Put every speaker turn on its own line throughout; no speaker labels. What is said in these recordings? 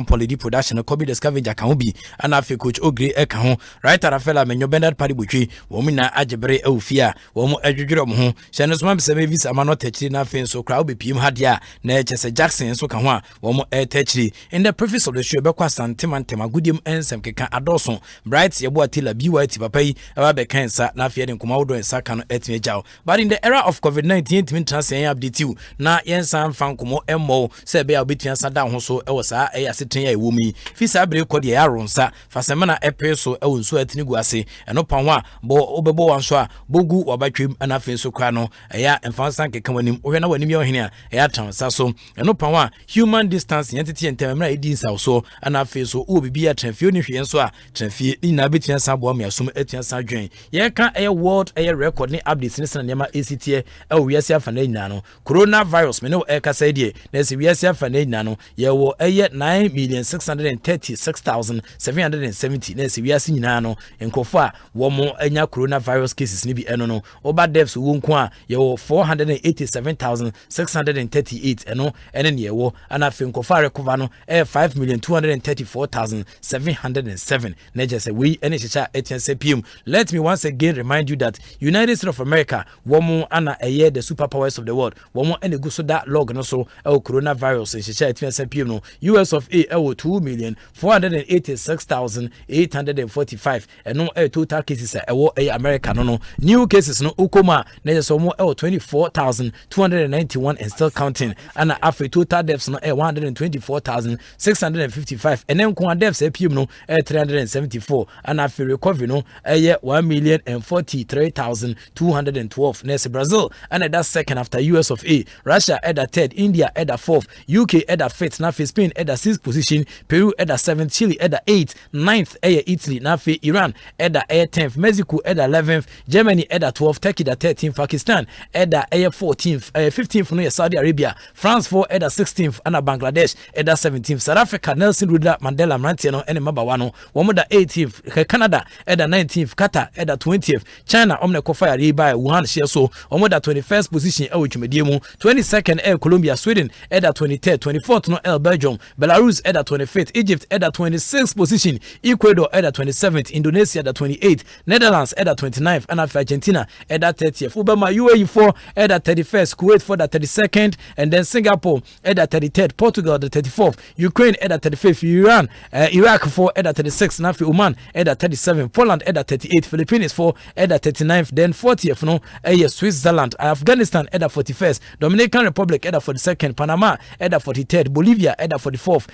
Polidi production Kobe the scavenger can be and afi coach Ogre Eka right at a fella menyo bended party butchi womina ajebre eufia womo edwedwere mo shenos mam se vis amano techri na fin so crowd be pim hadia na chese Jackson so ka ho a womo techri in the preface of the show be kwa santeman tema gudiem ensem keka adoso bright yebo atila BYT papa yi aba be kansa na afi den koma wodo ensa kan etime jaw but in the era of COVID-19 timi transfer update you na yensan fan komo emmo se be obetua sada ho so e wo sa e aseten ya ewomi fi sa bre kodi ya ronsa fa semana epeso e wonso atini guase eno panwa bo obebo wanso a bogu wabatwem ana fe so kwa no ya emfansan keka wanim ohwe na wanim ye ohene a ya tansa so eno panwa human distance yentete entemra edi nsa so ana fe so obibi ya transfer ni hwe nso a transfer ni na betua sa bo amiasom etua sa dwen ye ka world record ni updates ni sana nema ACT e wiase afa na nyina no coronavirus me no e ka sa die na se wiase afa na nyina no ye wo 9,636,770 na se wiase nyina no enkofo a wo mo anya coronavirus cases ni bi eno no oba deaths wo nko a ye wo 487,638 eno ene ne ye wo ana fe enkofo a recover no 5,234,707 na je se we ene chicha etiense pm. Let me once again remind you that United States of America womo ana eye the superpowers of the world womo ene guso da log no so coronavirus chicha etiense pm no US of A 2,486,845 eno total cases America no new cases no ukoma na so mo 24,291 and still counting and after total deaths no 124,655 and then kwa deaths pm no 374 and after recovery no 1,043,212 next Brazil and that's second after US of A, Russia at the third, India at the fourth, UK at the fifth, now Spain at the sixth position, Peru at the seventh, Chile at the eighth, ninth Italy, now Iran at the 10th, Mexico at the 11th, Germany at the 12th, Turkey at the 13th, Pakistan at the 14th, 15th no Saudi Arabia, France at the 16th, and Bangladesh at the 17th, South Africa Nelson Mandela Mantiano and Mabawano, one the 18th, Canada at the 19th, Qatar at the 20th, China Omne Kofaya Riba Wuhan share so on the 21st position Medium, 22nd Colombia, Sweden at the 23rd, 24th no Belgium, Belarus at the 25th, Egypt at the 26th position, Ecuador at the 27th, Indonesia at the 28th, Netherlands at the 29th, and Argentina at the 30th, Ubama UAE 4 at the 31st, Kuwait for the 32nd, and then Singapore at the 33rd, Portugal at the 34th, Ukraine at the 35th, Iran, Iraq 4 at the 36th, Nafi Oman at the 37th, Poland at the 38th, Philippines 4 at the 39th, then 40th, no, Switzerland, Afghanistan at the 41st, Dominican Republic at the 42nd, Panama at the 43rd, Bolivia at the 44th,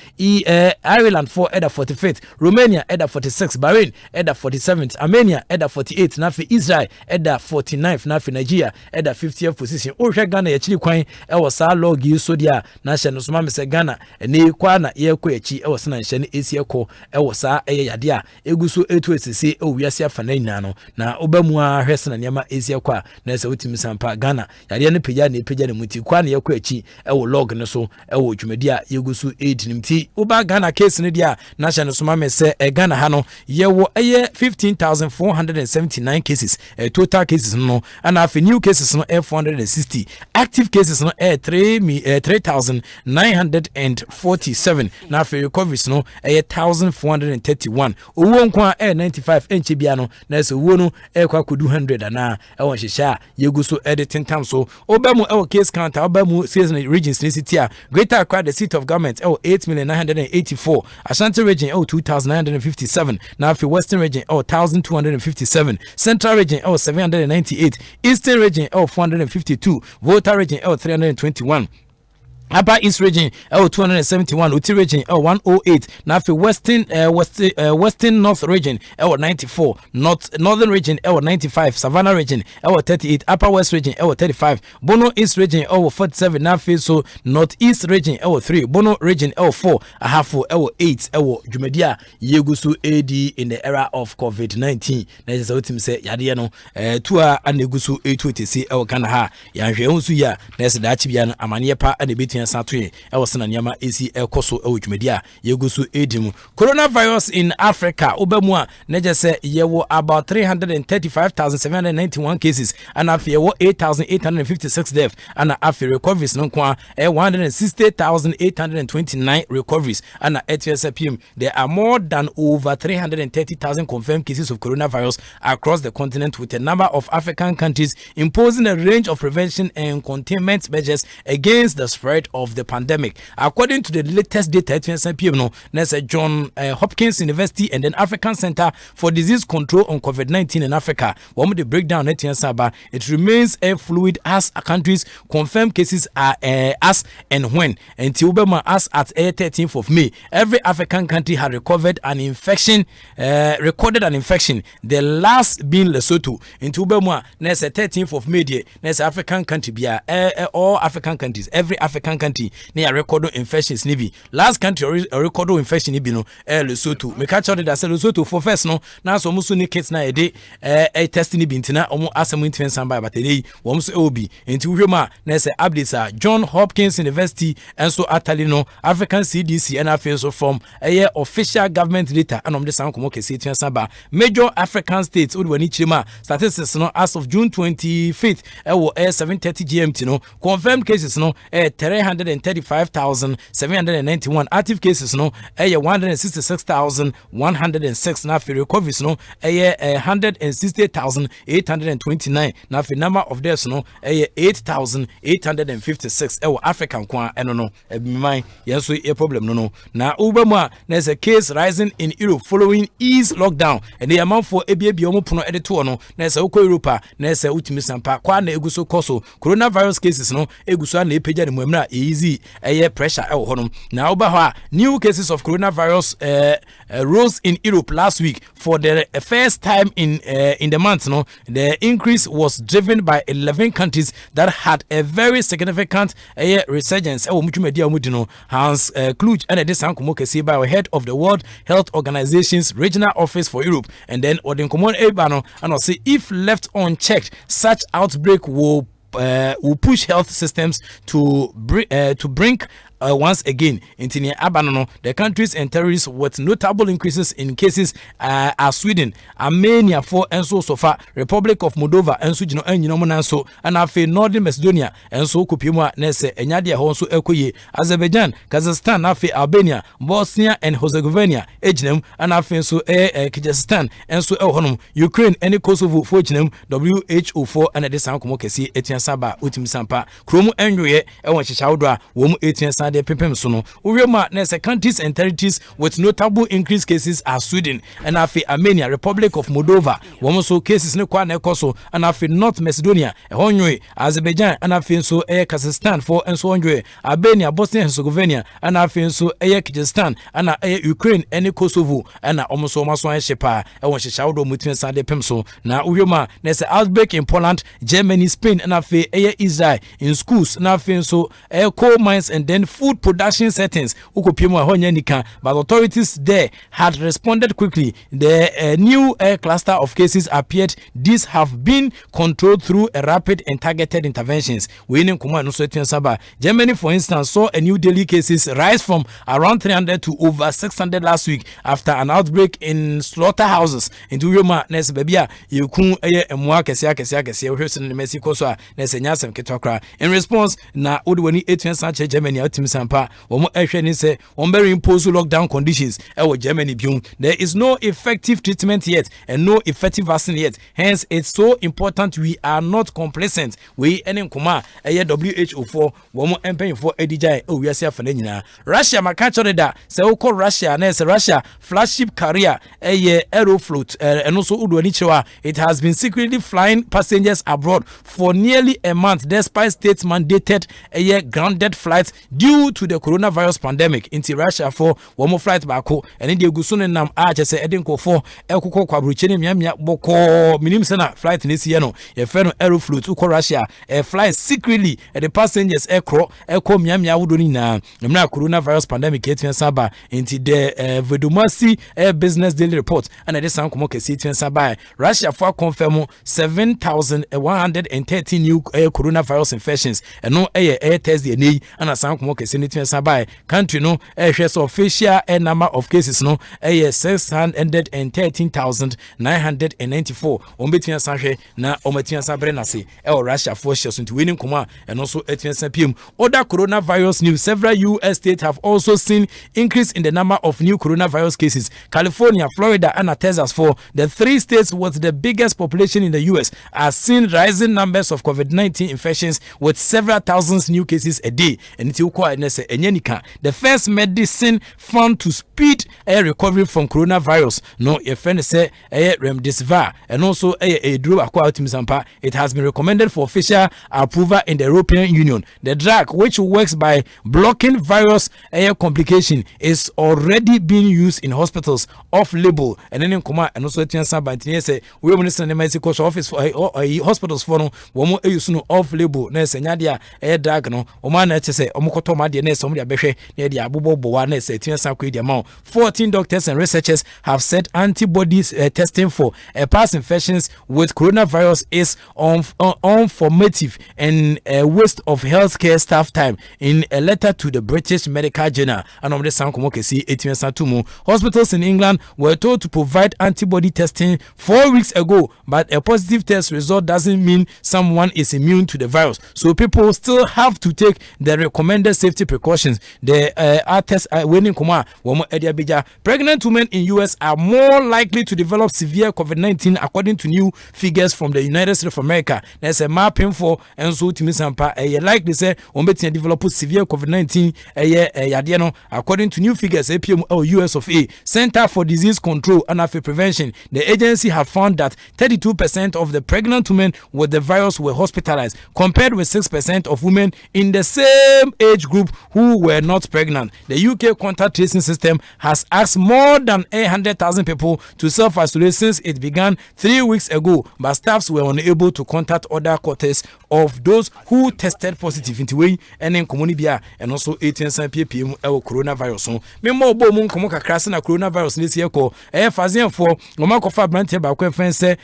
Ireland 4 at the 45th, Romania at the 46th, Bahrain at the 47th, Armenia at the 48th, Nafi Israel at the 49th, Nafi Nigeria at the 50th position. Osha Ghana actually quite was a log you so dia national Sumami se Ghana and ne kwana ye kwechi e was na nhyene esieko e was a yadia eguso etu esisi o wiase afanana no na obamu a hwese na nyama esieko a na se wotimi sampa Ghana yade ne peja ne muti kwana ye kwechi e wo log no so e wo dwumadia yeguso edinimti oba Ghana case ne dia national Sumami se Ghana ha no ye wo 15,479 cases total cases no and after new cases no 460 active cases no 3,947 na after recoveries no 1,431 owo nkwa 95 enchebia no na so wo no kwa kodu 100 ana e won hihya yeguso editing time so obamu e case counter obamu season regions city a Greater Accra the seat of government 8,984 Ashanti region 2,957 na after Western region 1,257 Central region 798 Eastern region 452 Volta region 321 Upper East region 271, Uti region 108, Nafi Western North region 94, Northern region 95, Savannah region 38, Upper West region 35, Bono East region 47, Nafi so Northeast region 3, Bono region 4, Ahafu 8, Jumedia Yegusu AD in the era of COVID-19. Na is what him say Yadia no Tua and Negusu 820 Kanaha Yanjeusu ya Ness Dachibian Amaniepa and the yɛn satoe ɛwɔ sena nneɛma esi ɛkɔ so ɛwɔ dwumadia yɛgu so edimu coronavirus in Africa obamu a na je sɛ yɛwɔ about 335,791 cases and afei yɛwɔ 8,856 deaths and afei recoveries no kwa 160,829 recoveries and at TSPM there are more than over 330,000 confirmed cases of coronavirus across the continent, with a number of African countries imposing a range of prevention and containment measures against the spread of the pandemic. According to the latest data at TSPM, no, there's a John Hopkins University and then African Center for Disease Control on COVID-19 in Africa. One of the breakdown at TSABA, it remains a fluid as countries confirm cases are as and when. Until as at 13th of May, every African country had recorded an infection. The last being Lesotho. Into Ubema, next 13th of May, next African country, all African countries, every African country, near record infections. Last country record infection no Lesotho. Me catch out that Lesotho for first no. Now so musu ni kids na a day a testing bintina omo asem intervention by but today womus obi into Rema next Abdisa John Hopkins University and so Atalino African CDC and affairs from a official government data and the sound komo kesi tiensamba major African states udwani chima statistics no as of June 25th 7:30 GMT no confirmed cases no 335,791 active cases no 166,106 na for recoveries no 160,829 na for number of deaths no 8,856 African kwa no man yenso a problem no na ubama there's a case rising in Europe following ease lockdown and the amount for ebi omo pono edito no there's a Europa there's a utimi sampa kwa na eguso koso coronavirus cases no eguso na epeja ne muamna easy pressure honom na oba ho new cases of coronavirus rose in Europe last week for the first time in the month. No, the increase was driven by 11 countries that had a very significant resurgence. Hans Kluge and this uncle by head of the World Health Organization's regional office for Europe, and then Odin Common Ebano and say if left unchecked, such outbreak will push health systems to brink once again into Abanono. The countries and territories with notable increases in cases are Sweden, Armenia for and so far, Republic of Moldova and so and so and after Northern Macedonia and so Kupima Nese and Yadia Honso Ekoye, Azerbaijan, Kazakhstan, after Albania, Bosnia and Herzegovina, Ejnem and after so Kyrgyzstan and so Honum, Ukraine and Kosovo for Ejnem, WHO for and at the San Komokesi, Etian Saba, Utim Sampa, Chromo Enjoye, and Chowdra, Womu Etian Sade Pepem Sono, Urioma, Nese countries and territories with notable increased cases are Sweden and after Armenia, Republic of Moldova, Womoso cases no Kwane Koso, and after North Macedonia, Honjoy, Azerbaijan, and after so Kazakhstan for and so on, Albania, Bosnia and Herzegovina, and after so Kyrgyzstan, and Ukraine, and Kosovo, and almost almost one shepa, and when she showed Mutin Sade Pemso. Now Urioma, there's an outbreak in Poland, Germany, Spain, and after Israel in schools, and after so coal mines and then food production settings, but authorities there had responded quickly. The new cluster of cases appeared. These have been controlled through a rapid and targeted interventions. Germany, for instance, saw a new daily cases rise from around 300 to over 600 last week after an outbreak in slaughterhouses. Into Roma, Nesbebia, Yukun, in response, na Udwani 18 Sanchez Germany, Sampa, say very imposed lockdown conditions. Germany, there is no effective treatment yet and no effective vaccine yet. Hence, it's so important we are not complacent. We Kuma WHO for one empire for EDJ. We are safe for Russia, my catcher that so called Russia, Russia flagship carrier Aeroflot and also Udwanichwa. It has been secretly flying passengers abroad for nearly a month, despite states mandated grounded flights due due to the coronavirus pandemic into Russia for one more flight back and in the Gusun nam just Edinco for Elko Quabruchini Miamia Boko Minimsena flight in this year no Aeroflot to Russia fly secretly at the passengers Echo Miamia Udunina the coronavirus pandemic 18 Saba into the Vedumasi Air Business Daily Report and at the San Comoke City Saba Russia for confirm 7,130 new coronavirus infections and no air test the and a San Comoke City Saba country no official number of cases no 613,994 on between Sanche na Ometian Sabrenasi or Russia for shares into winning Kuma and also 18 PM. Other coronavirus news. Several US states have also seen increase in the number of new coronavirus cases. California, Florida, and Texas, for the three states with the biggest population in the US, are seeing rising numbers of COVID-19 infections with several thousands new cases a day. And the first medicine found to speed a recovery from coronavirus. No, your friend say remdesivir and also a drug acquired. It has been recommended for official approval in the European Union. The drug, which works by blocking virus complication, is already being used in hospitals off-label. And then in Kuma and also say we minister the medical office for hospitals for no one use no off-label. Nurse Nadia a drug no Oman say Omokotoma the nurse somebody beshe near the Abubo Boane say 14 doctors and researchers have said antibodies testing for past infections with coronavirus is unformative and a waste of healthcare staff time. In a letter to the British Medical Journal, and on the Sankomokesi 18 Santumu, hospitals in England were told to provide antibody testing 4 weeks ago, but a positive test result doesn't mean someone is immune to the virus. So people still have to take the recommended safety precautions. The test winning Kuma pregnant women in US are more likely to develop severe COVID-19 according to new figures from the United States of America. There's a mapping for and so to Misampa like they say develop severe COVID-19 according to new figures APM or US of A Center for Disease Control and Prevention. The agency have found that 32% of the pregnant women with the virus were hospitalized, compared with 6% of women in the same age group who were not pregnant. The UK contact tracing system has asked more than 800,000 people to self-isolate since it began 3 weeks ago, but staffs were unable to contact other quarters of those who tested positive into way and in community and also 18 ppm coronavirus. Memo boom komoka krasa na coronavirus this year ko fazien for no kofa brante ba ko fen se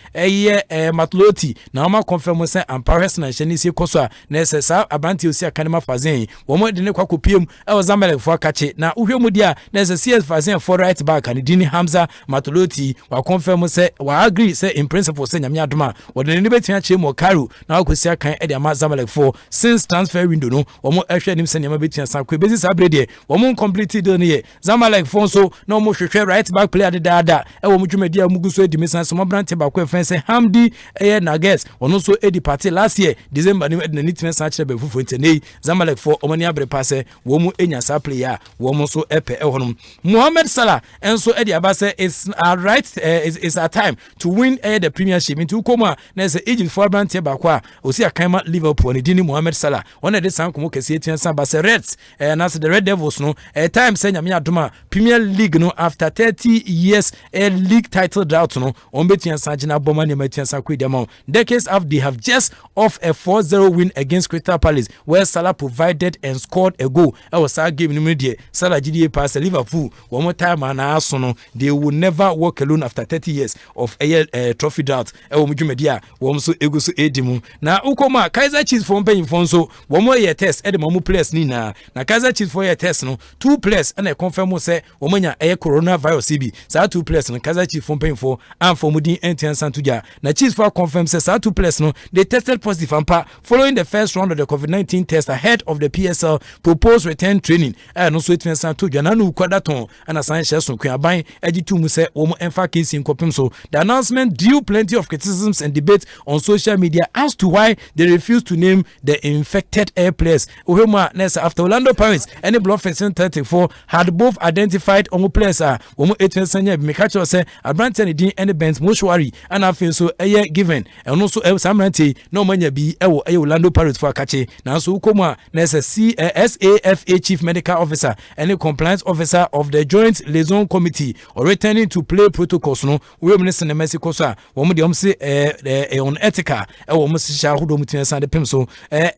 matloti na ma confirm se ampares na hyenisi koso na se sa abante osi akanema fazien wo mo de ne kwa kopiem Zamalek for kache na uhwemu dia na se CS fazien for right back and Dini Hamza matloti wa confirm se wa agree se in principle se nyame adoma wo de ne betia che mo karu na akosi akan e de ma Zamalek for since transfer window no wo mo ehwe nim se nyama betia san ko bezi sa brede wo mo complete deal ne Zamalek for so no mo hwehwe right back player de dada e wo mo dwumadi amuguso edi mesan so mo brante ba ko efen se Hamdi Nuggets ono so edi party last year December ni edna nitmen sa kire be fufu ntene Zamalek for omani abre passe wo mo enya sa player wo mo so epe ehonum Mohamed Salah enso edi abase is right is a time to win the premiership into koma na se Egypt for brante ba kwa osi akanma Liverpool ni dini Mohamed Salah one de san komo kese etian san ba se Reds na se the Red Devils no time se nyame adoma Premier League no after 30 years league title drought no on betian san gina boma ne metian san kwidemo decades after they have just off a 4-0 win against Crystal Palace where Salah provided and scored a goal. I was a game in the Salah GDA pass Liverpool one more time and Arsenal they will never walk alone after 30 years of a trophy drought. Media so egusu edimu na ukoma Kaizer Chiefs for paying fonso one more year test edemu players ni na Kaizer Chiefs for year test no 2 players and I confirm say omanya coronavirus CB sa 2 players no Kaizer Chiefs for paying for and for mudin entian santuja na Chiefs for confirm say sa 2 players no they tested positive ampa following the first round of the COVID-19 test ahead of the PSL proposed return training and also entian santuja na no kwadaton and asan sheson kuaban ejitu mu say omo emfa case in kopim so the announcement drew plenty of criticisms and debates on social media as to why they refused to name the infected air players. Uhema Nessa after Orlando Pirates, any blood facing 34 had both identified on players. Omo 18 senior Mikacho say a brand any Benz Moshwari and I feel so a year given and also El Samranti no mania be Orlando Pirates for Kachi. Now so Ukoma Nessa SAFA Chief Medical Officer and a compliance officer of the Joint Liaison Committee or returning to play protocols no we minister in Mexico sa woman the say on ethical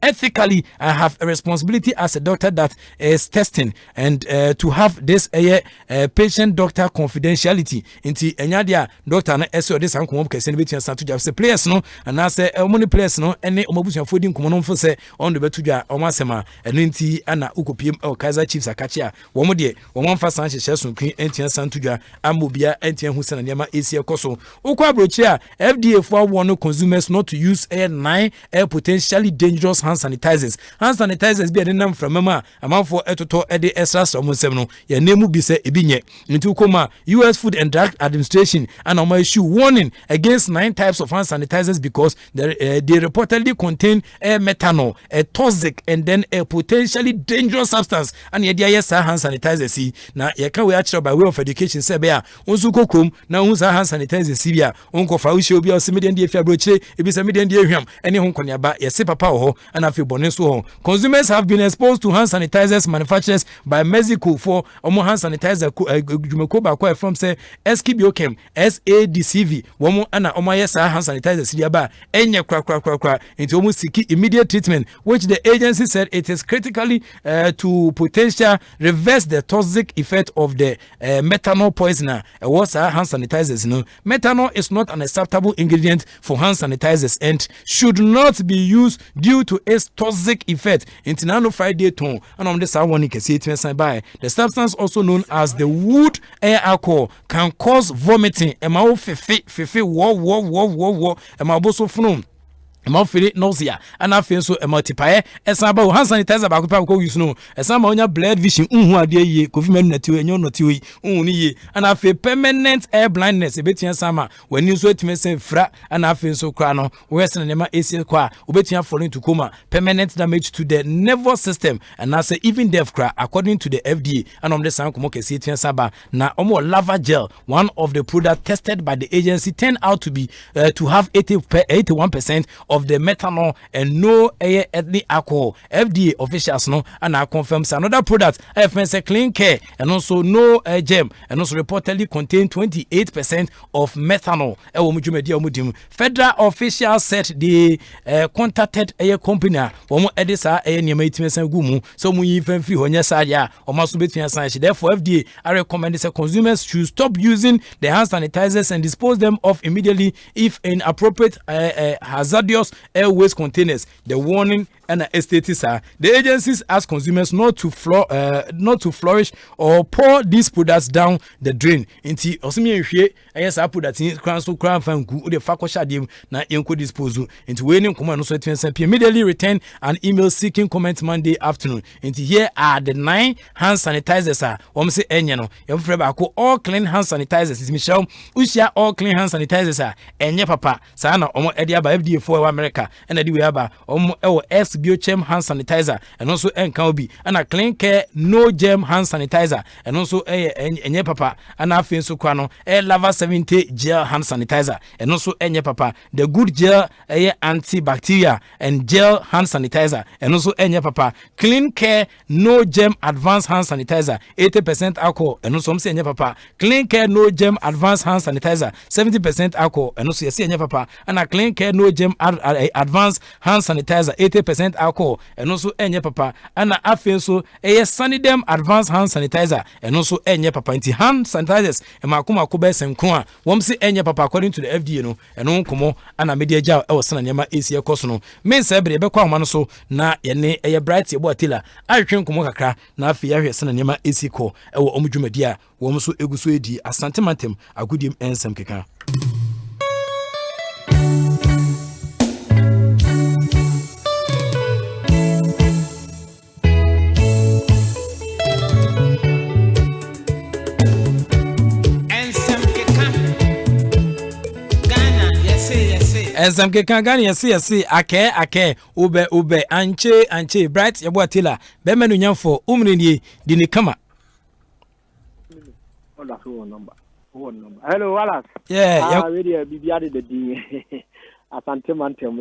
ethically I have a responsibility as a doctor that is testing and to have this patient doctor confidentiality into enyadia doctor na eso this ankom kese be tia start to just players no and I say many players no ene omabusia fodi nkomo no mfo say on the betudwa omasema eno nti ana ukopiem Kaizer Chiefs akachia womo de womo mfa san hyehyɛ sonkwi entia santudwa amobia entia hu sana niam esi ekoso ukwa abrochi a FDA for warn consumers not to use 9 potentially dangerous hand sanitizers be dem from mama amanfo etoto ede extra somonsem no ya nemu bi se ebinye nti ukoma US Food and Drug Administration and on issue warning against 9 types of hand sanitizers because they reportedly contain methanol, a toxic and then a potentially dangerous substance and ye dia hand sanitizer si na ye can we actually by way of education say bia onsu kokom na onsa hand sanitizer si bia onko fa ushi obi o se median die fia brochire ebi se median die hwam ene ho nkoniaba ye se papa ho and afi bone so ho. Consumers have been exposed to hand sanitizers manufacturers by Mexico for omo hand sanitizer jumeko ba kwa from say Eskibiokem SADCV womo ana omo yesa hand sanitizer si bia enye kra into omo siki immediate treatment which the agency said it is critically to potential reverse the toxic effect of the methanol poisoner. What's hand sanitizers no methanol is not an acceptable ingredient for hand sanitizers and should not be used due to its toxic effect. International Friday tone and on this one can see it by the substance also known as the wood air alcohol can cause vomiting. Emma fefe wo emma boso funum Emma feel nausea and I feel so a multiplier as about hand sanitizer back up use no as some on your blood vision ade ye kofi na ti enyo no ti ye and I feel permanent air blindness e betia sama when you so timesen fra and I feel so kra no we sen nema esi kwa obetia falling to coma permanent damage to the nervous system and I say even death cra according to the FDA and on the san komo kesi tia saba na omo lava gel one of the product tested by the agency turned out to be to have 81% of the methanol and no ethnic alcohol. FDA officials no and I confirms another product FNC Clean Care and also no gem and also reportedly contain 28% of methanol. Federal officials said they contacted a company for edisa gumu so mu even free honya sadia or must be therefore FDA I recommend that consumers should stop using the hand sanitizers and dispose them off immediately if inappropriate hazardous air waste containers. The warning and estates are the agencies ask consumers not to flourish or pour these products down the drain. Inti osimi ehwe yes I put that in so crown fan ku the fakosha dem na enko dispose into waiting come no so immediately return an email seeking comment Monday afternoon. Into here are the 9 hand sanitizers say enye no you ba ko all clean hand sanitizers is Michelle usia all clean hand sanitizers enye papa sa na omo ede aba FDA for America and ede we aba omo Eskibiokem hand sanitizer and also Enkaobi and a Clean Care no gem hand sanitizer and also enye papa and afin so kwa no lava 70 gel hand sanitizer and also enye papa the good gel antibacterial and gel hand sanitizer and also enye papa Clean Care no gem advanced hand sanitizer 80% alcohol and also enye papa Clean Care no gem advanced hand sanitizer 70% alcohol and also enye papa and a Clean Care no gem advanced hand sanitizer 80% alcohol and also enye papa and a afin so Sanidem advanced hand sanitizer and also enye papa inti hand sanitizers e makoma ko be senko a wom se enye papa according to the FDA no eno nkomo ana media ja e wosana nyama esi ekoso no men se bre be kwa ma no so na ye ne eye bright ebo atila ahwe nkomo kakra na afi ya hwe sana nyama esi ko e wo omdwumadi a wom so eguso edi asantemantem agudiem ensem keka. and some can gani see ake ube anche bright yabwatila bemenu nyamfo umrini dini kama
number. Hello, Wallace.
Yeah,
really bibiade the asante mantem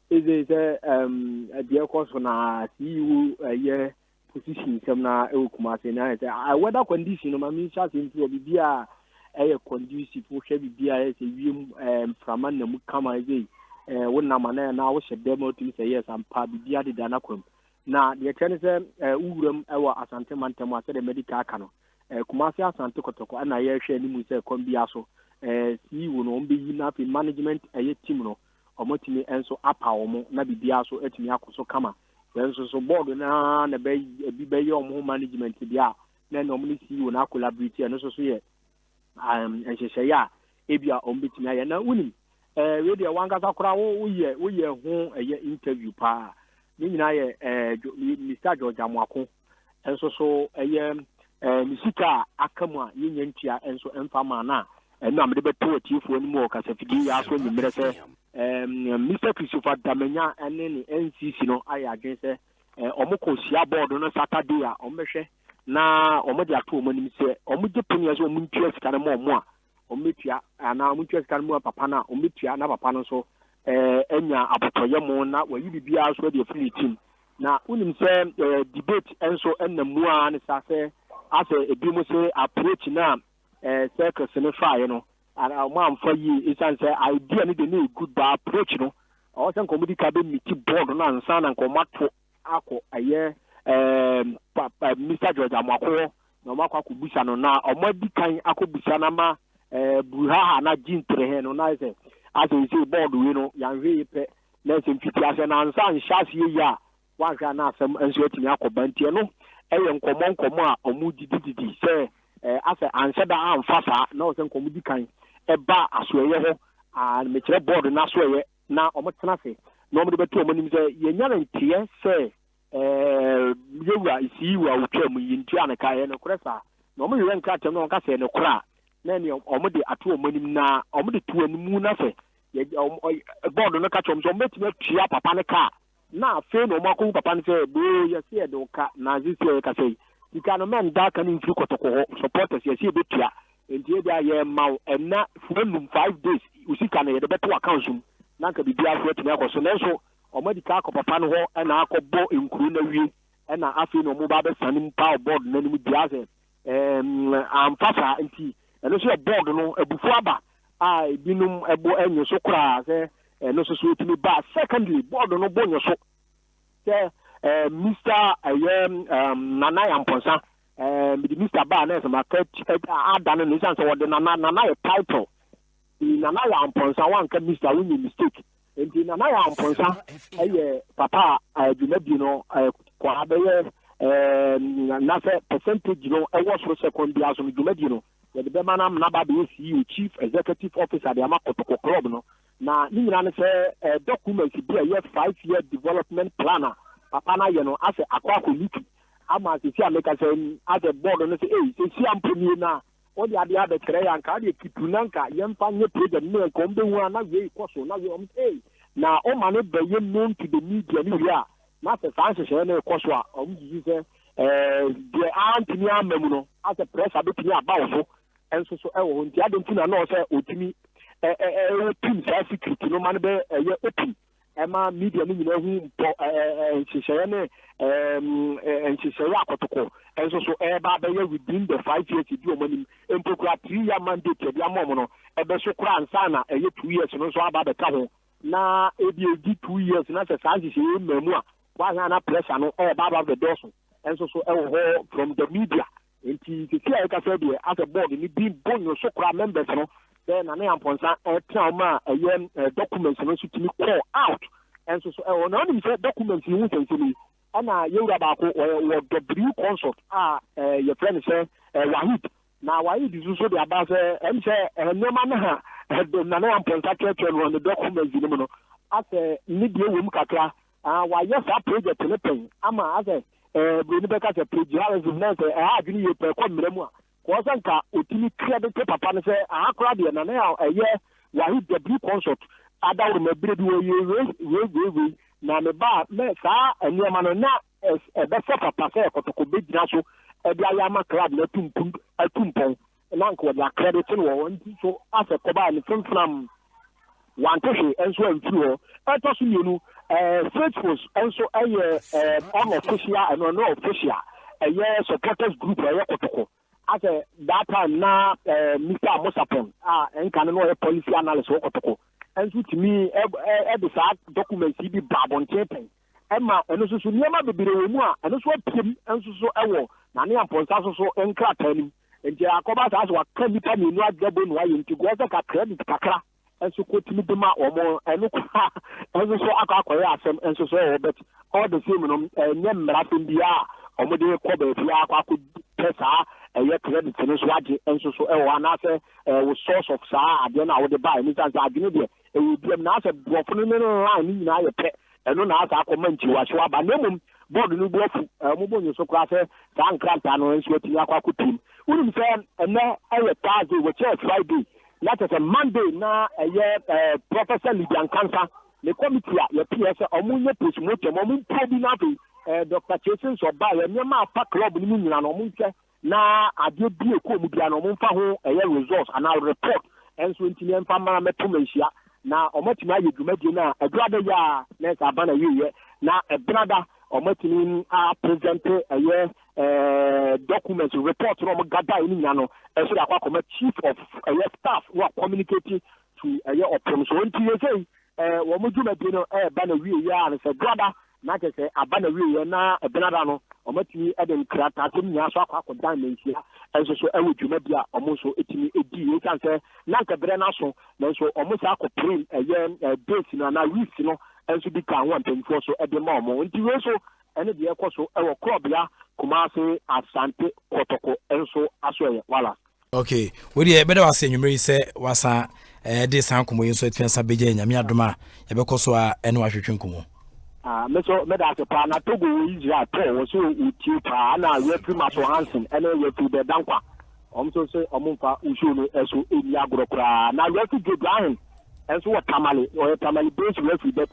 is a dear course na see you year position some na kumase na I weather condition ma mi chat into bibia conducive for bibia say from na mu kama wonna mana na wo hye demo to say yes am pa bibia de dana kwam na the trend say uwuram ewa asante mantem ase the medical aka no kumasi asante kotoko na ye hwe ni mu say kombia so see wo no mbe yi na management team no omotimi enso apa omo na bibia so etimi akoso kama enso so board na be be omo management bia na no mni see wo na collaborate enso so ye enhyehyɛ ya ebia ombetimi aye na unim we dey wanga sakura wo ye ho interview pa ni nyina ye Mr. George Amwako enso so misika akamu a yenya ntua enso emfama na eno amde beto atifo ni mu okasafidi ya so nyimre se Mr. Christopher Damenya ene ni NCC no aya adwen se omokosia board no Saturday a omehwe na omode ato omanim se omuje penia so omuntua sika na mo a ometua ana omuntua sika mu papa na ometua na papa no so enya abotoye mo na wayi bibia so de free team na unim se debate enso ennamu a ne sa se ase ebi mo se approach na circus ne fire no and man for you is say idea ni dey good ba approach no o se nkomudi ka be miti board na nsa na nkomato akọ aye Mr. George Amwako no makwa kubusa no na omadi kan akobusa na ma buha na jintre he no na say as we say board we no yan hwe pe na se mfiti ase na nsa nhase ya wa hwa na asem enso etimi akobantie no eye nkomo a omudididi say ase anseda amfasa na o se nkomudi kan eba asoye ho me kire board na asoye na omotena se na omde beto omanim se yenya na ntie se yewa isiwa utwa mu yintu anaka ye no koresa na omo yere nka tem no nka se ne kora na ne omde ato omanim na omde to animu na se board no ka chom so metime tua papa ne ka na fe no mako papa ne se bo ye se de ka na zisi ka se dika no men da ka ni mfiri kotoko supporters ye se betua enti dia ye maw enna fulum 5 days usika na ye de beto account sum na ka bibia fo tumi akoso na so omedika akopapa no ho na akọbọ enkuru na wie na afi no mo ba be sanim power board na nim dia se amfasa enti eno so board no ebufu aba binum ebo enyo so kura se no so so tumi ba secondly board no bonyo so se Mr. Nana Yamponsa Mr. Ba na se market adane no san so wode nana ye title Nana Yamponsa wanka Mr. Winnie mistake enti Nana Yamponsa papa adwumadi no kwa abeye na se percentage no e was for second dia so adwumadi no ye de be manam na ba be CEO chief executive officer de amakotoko club no na ni nyina ne se document bi a 5-year development planner papa na ye no ase akwa committee ama se si ameka se as a board no se se si amponi na o di ade ade kere ya nka de kitu na nka ye mfa nye project no ko mbe hu na we ikoso na we na o ma ne be ye known to the media ni ria na se san hye na ikoso a o mji se de antini amamu no as a press abetini aba wo so enso so e wo nti ade ntuna na o se otimi team security no man be ye open ema media ni nyina hu hye ne hye akotoko enso so ba be ye within the 5 years di omanim empokura 3-year mandate di amomo no be so kura ansa na 2 years no so aba be ka ho na ebi 2 years na se sanji se mamu a wa na pressure no ba the door so enso so ho from the media enti titi a ka say de as a board ni bi bonyo so kura members no then na Yamponsa trauma documents no so timi call out enso so na oni say documents ni hu sensini ana yewra ba ko wo W consult your friend say Wahid na Wahid so de aba say em say nyoma na ha na Yamponsa church on the documents ni no as ni die wo mu kakra wa yes a project ne pen ama as bro ni be ka say project na say adwini ye pe ko mremu a ko sanka otimi credit papa ne say akora de na Wahid W consult ada wo me bread wo we na me ba me sa enema no na be se papa se kotoko begyina so e bia ya ma club na tumpon na nko dia credit no won so ase ko ba ni framfram wan to he enso antu ho e to so yenu faithful enso on official and no official supporters group kotoko as that time na Mr. Mosapon enka no policy analyst kotoko enso timi e sa documents bi babon chepen Emma eno so niema bebere wo mu a eno so piem enso so ewo na ne amponsa so enkra tani enti akoba sa so aka nipa ni nu agabo no aye enti go ka credit kakra enso ko timi de ma omo eno kwa enso so akwakoye asem enso so e bet all the same no nye mmara fem bia omo de ko ba fi akwako pesa credit no so age enso so ewo anase wo source of sa ade na wo de buy ni san sa adwene de e wo biem na ase brofo no line ni nyina ye pe eno na asa akọmanti wahwe aba nemum board no buafu mo bonyo so kra se sa nkranta no nso ti akwa tim unim se ene aye Thursday we che Friday that is a Monday na Professor Lidian Cancer the committee ya PS omunye postmortem omun probi na be Dr. Chesin so ba ya nyama afa club ni nyina no munche na ade bi eko mu bia no mun fa ho results and our report enso ntimi emfa mara metomahia na omatimi aye dwumadi na adwada ya na sa bana yiye na ebrada omatimi a present documents report no gada ni nya no eso da kwa chief of staff who are communicating to option so nti say wo mo dwumadi no bana wiye ya na sa brada na ke say abana wiye na ebrada no omatimi eden krata tem nya so akwa dan mentia enso so ewo dwumadi a omo so etimi edi e kan say na nkabre na so na so omo sa akoprim date na week no enso bi kan one mpemfo so ede ma omo nti we so ene de ekoso ewo club ya Kumasi Asante Kotoko enso aso wala.
Okay, we dey better was enyumere say wasa dey san komo yin so etfensa beje nyame adoma ye bekoso a ene wahwetwe nkomo.
Me so me da se pa na Togo Israel to wo so uti pa na referee Maso Hansen ene referee be dankwa so say omumfa usho no eso eni agorokra na referee Gebrahim enso wo tamale base referee that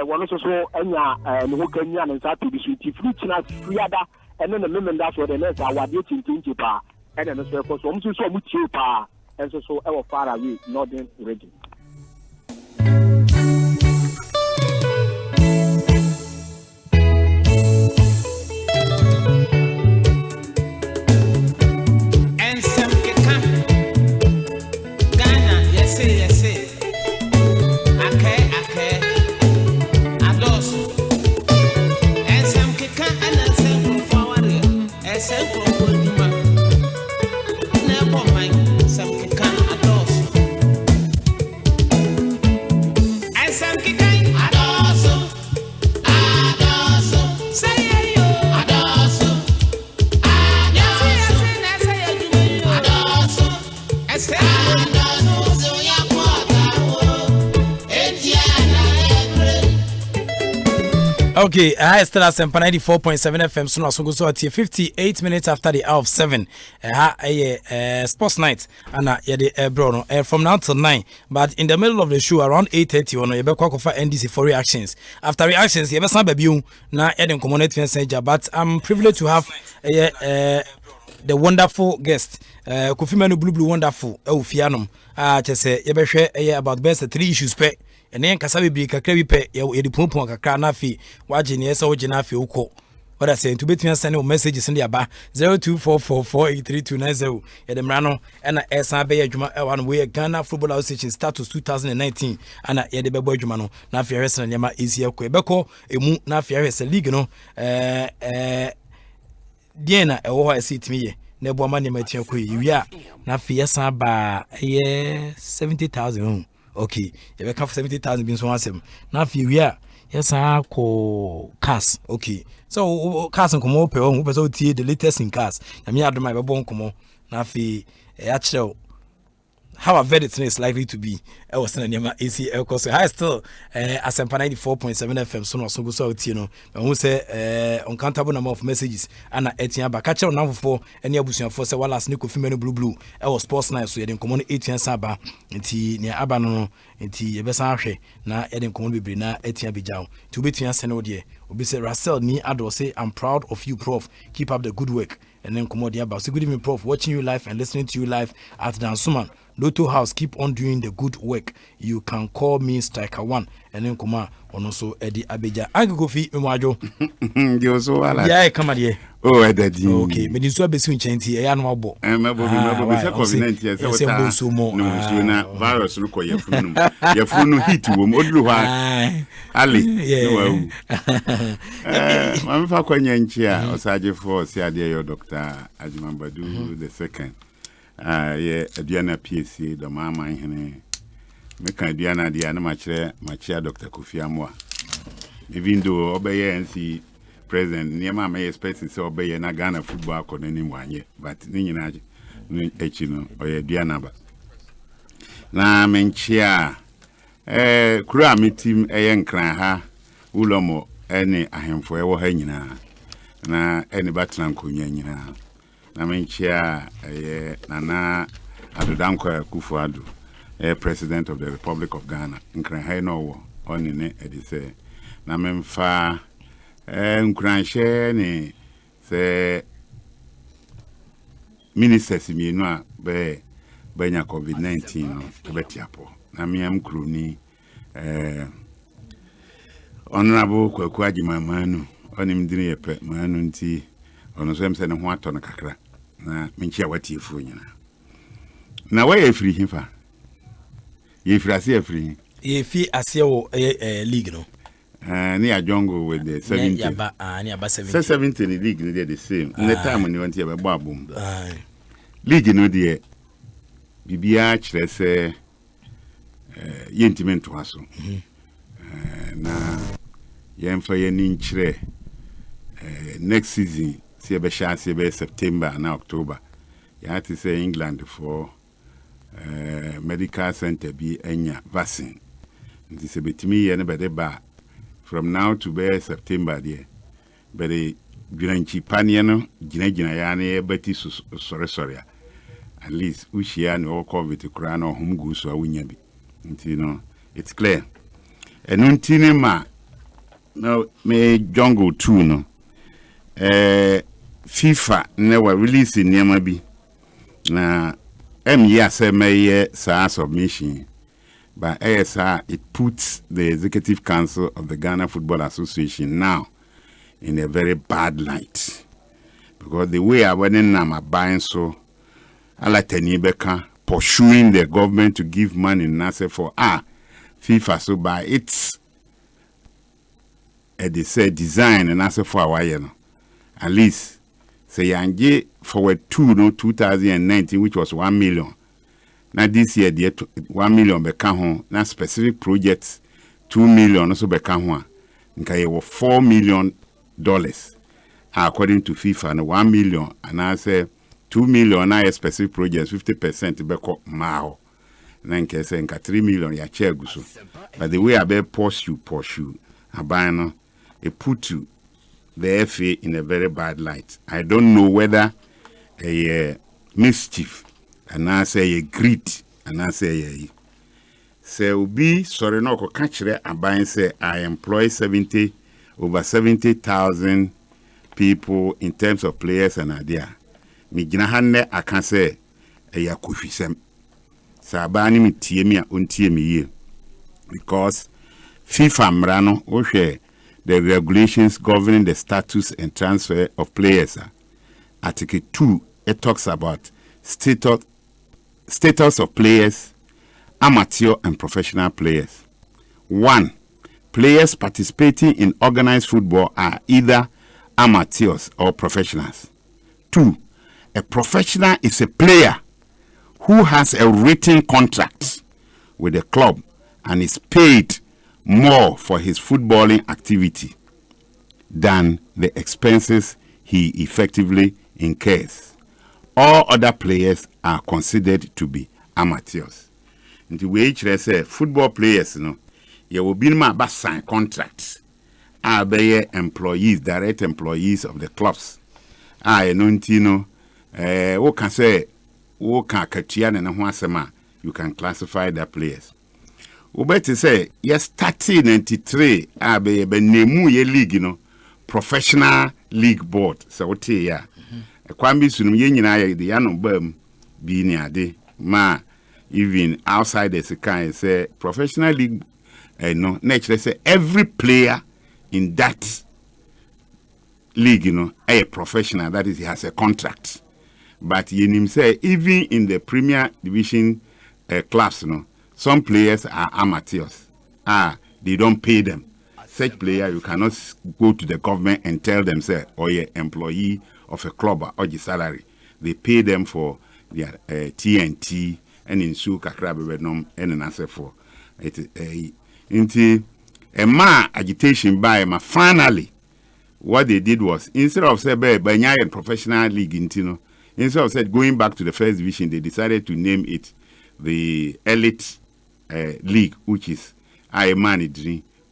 one so enya no ho kanya na sa to bi so ti fruit na friada ene na memenda so de na sa wade tintinti pa ene no so ko so mu tie pa enso so e wo far away northern region.
Okay, I still at ASEMPA 94.7 FM. So now so go so at 58 minutes after the hour of 7. Sports night and bro from now till 9. But in the middle of the show around 8:30 on you be kwa for NDC for reactions. After reactions, you be some baby na Eden community messenger. But I'm privileged to have the wonderful guest. Kofi Manu Blue wonderful. Fianum. Just say you be share about best 3 issues pe. Ene nkasa bebi kakra bi pe ye di pompon kakra na afi waje ne esa waje na afi uko oda say to betumi send messages in the aba 0244483290 ye dem rano na esa be adwuma e wan we Ghana Football Association status 2019 ana ye de bebo adwuma no na afi resena nyama easy ekọ ebekọ emu na afi resena league no diena e wo ho asitimi ye na ebo ama ne matia ko yi a na afi yesa ba ye 70,000. Okay, you can for 70,000 been so awesome. Now if you yes, I call cars. Okay, so cars and come up who was the latest in cars. I mean, I do my bone come on. Now if actually how a verdict is likely to be. I was saying, AC Elcos. I still Asempa 94.7 FM. So you know, who say uncountable number of messages and Etienne back. Catch on number 4 any abusion for say WALLACE Nico Female Blue. I was sports night, so you didn't come on 18 Saba into near Abano into Yebesashe. Now, Eden Common be na Etienne Bijao. To be Tian Senodie. Obi say Russell ni Ado say I'm proud of you, Prof. Keep up the good work. And then come on about. So good evening, Prof. Watching you live and listening to you live at Dansuman. Lotto House, keep on doing the good work. You can call me Striker One. And then come on also Eddie Abeja. I go fi Mwajo. Yeah, come on here.
Oh, Eddie.
Okay, but this will be soon change. I know about.
I'm about to covenant. Yes, I was so more. No, so now virus look your phone. Your phone hit you. Modulu Ali. Yeah. I'm for Kwanyanchia. Osaje for Siadia your doctor Ajimambadu the second. Yeah, Diana PSC, the mama in Mekan Diana Diana Machia Dr. Kofi Amwa. Even though obey and see present near my may expect to obey and a Ghana football code anyone yet, but Nina Echino or Diana. Na menchia Kura meeting a young cran Ulomo any ahem for ever hangina na any batlan kunyana. Na menchia Nana Adudanko Kufuadu. President of the Republic of Ghana, Nkranhaino, on in it, say, Namemfa, Nkranche, say, ministers in Minua, Benya COVID-19, Betiapo, Namiam Kruni, Honorable Kwaji Mamanu, on him dinner pet manunti, on the same side of what on a cacra, na Minchia Wati Funya. Now, where free him for? If you are free, if you are league, no, near jungle with the 70, 70 league, they're the same. In the time when you want to have a baboom, league, no dear, BBH, let's say, intimate to us. Now, yam for your inch next season, see a chance, September and October. You have to say England for. Medical center be enya vaccine. This is me and ba from now to be September there. But the Granchi Paniano, Gina Yane, Betty sorry. At least Ushian or COVID to crown or home goose or winyabi. You know, it's clear. And untinema no may jungle too no. FIFA never releasing Yamabi. Na yes, may submission, but ASR it puts the Executive Council of the Ghana Football Association now in a very bad light because the way I went in, I'm buying so I like Tenibeka pursuing the government to give money NASA for FIFA so by its they say design and NASA for our at least. Say Yangi forward 2019, which was 1 million. Now this year, the 1 million become home. Now specific projects 2 million also become one. Okay, $4 million according to FIFA and 1 million. And I say 2 million. Now specific projects 50% become mao. Then can say 3 million ya cheguso. But the way I be pursue, abano it put you. The FA in a very bad light. I don't know whether a mischief and I say a greed and I say be sorry no ko catch there and buy say I employ over 70,000 people in terms of players and idea. Me gina hanne I can say a kufisem. Sabani mi tie mi a untie mi ye because FIFA mrano o share the regulations governing the status and transfer of players. Article 2, it talks about status of players, amateur and professional players. 1. Players participating in organized football are either amateurs or professionals. 2. A professional is a player who has a written contract with the club and is paid more for his footballing activity than the expenses he effectively incurs. All other players are considered to be amateurs. Nti we say football players no ye will be ma ba sign contracts. Be employees, direct employees of the clubs. Who can say who can katia na ho asema, you can classify the players. Ubeti say yes 1393 be nemu ye league no professional league board so what ya kwambi sunum ye nyina ya de ya no bam bi ni ade ma even outside the can say professional league no naturally say every player in that league a professional, that is he has a contract. But you say even in the Premier Division clubs some players are amateurs. They don't pay them. Such player you cannot go to the government and tell them say or you're employee of a club or your salary. They pay them for their TNT and in su kakra benom and an answer for it into a ma agitation by ma finally what they did was instead of say by professional league intino, instead of said going back to the first division, they decided to name it the elite league, which is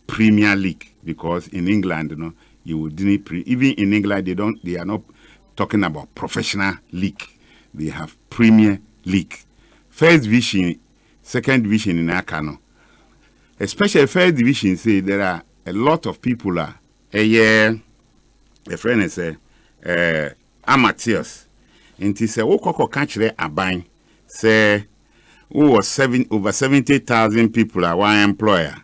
Premier League, because in England you would even in England they are not talking about professional league, they have Premier League. First division, second division in Akano, especially first division, say there are a lot of people a friend is amateurs. And he said, "Woko catch there abang say over 70,000 people are one employer.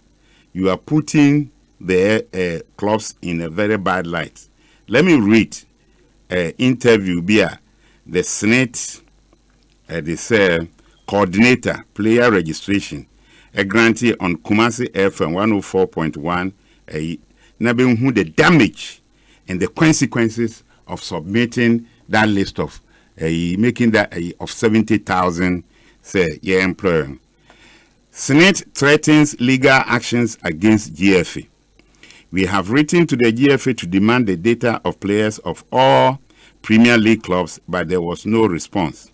You are putting the clubs in a very bad light." Let me read interview via the Senate. This coordinator player registration a grantee on Kumasi FM 104.1. Nabe who the damage and the consequences of submitting that list of making that of 70,000 say your employer. Senate threatens legal actions against GFA. We have written to the GFA to demand the data of players of all Premier League clubs, but there was no response.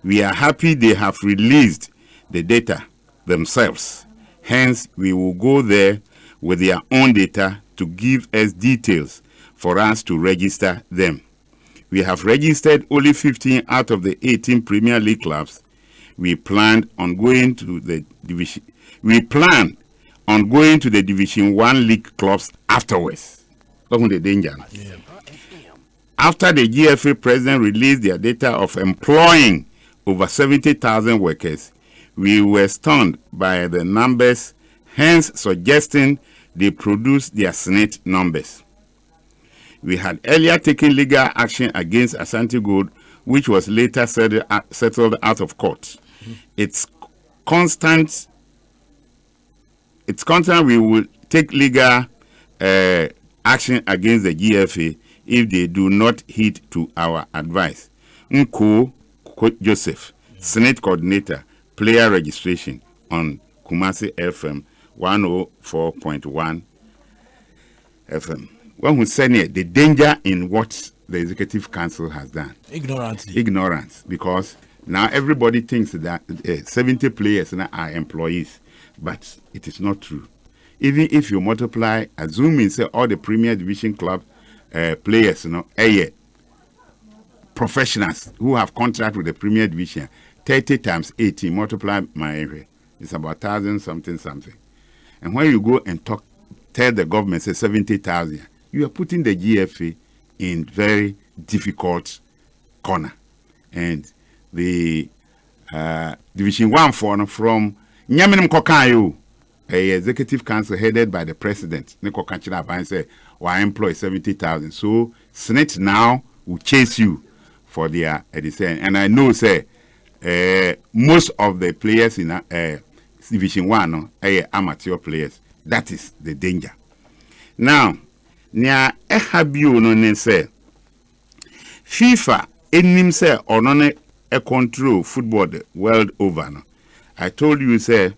We are happy they have released the data themselves. Hence, we will go there with their own data to give us details for us to register them. We have registered only 15 out of the 18 Premier League clubs. We plan on going to the division. We plan on going to the Division 1 league clubs afterwards. The danger. Yeah. After the GFA president released their data of employing over 70,000 workers, we were stunned by the numbers, hence suggesting they produce their Senate numbers. We had earlier taken legal action against Asante Gold, which was later settled out of court. It's constant. We will take legal action against the GFA if they do not heed to our advice. Nko Joseph, Senate Coordinator, Player Registration on Kumasi FM 104.1 FM. When we say the danger in what the Executive Council has done. Ignorance. Because now everybody thinks that 70 players now are employees, but it is not true. Even if you multiply, assuming say all the Premier Division club players, professionals who have contract with the Premier Division, 30 times 18, multiply my area, it's about 1,000 something. And when you go and tell the government, say 70,000, you are putting the GFA in very difficult corner. And the Division 1 from Nyamenim Kokayo, a executive council headed by the president, Neko Kanchina say, "Why employ 70,000?" So Senate now will chase you for their descent. And I know, say, most of the players in Division 1 are amateur players. That is the danger. Now, nia ehabio no ne say FIFA enim say ono e control football the world over no. I told you say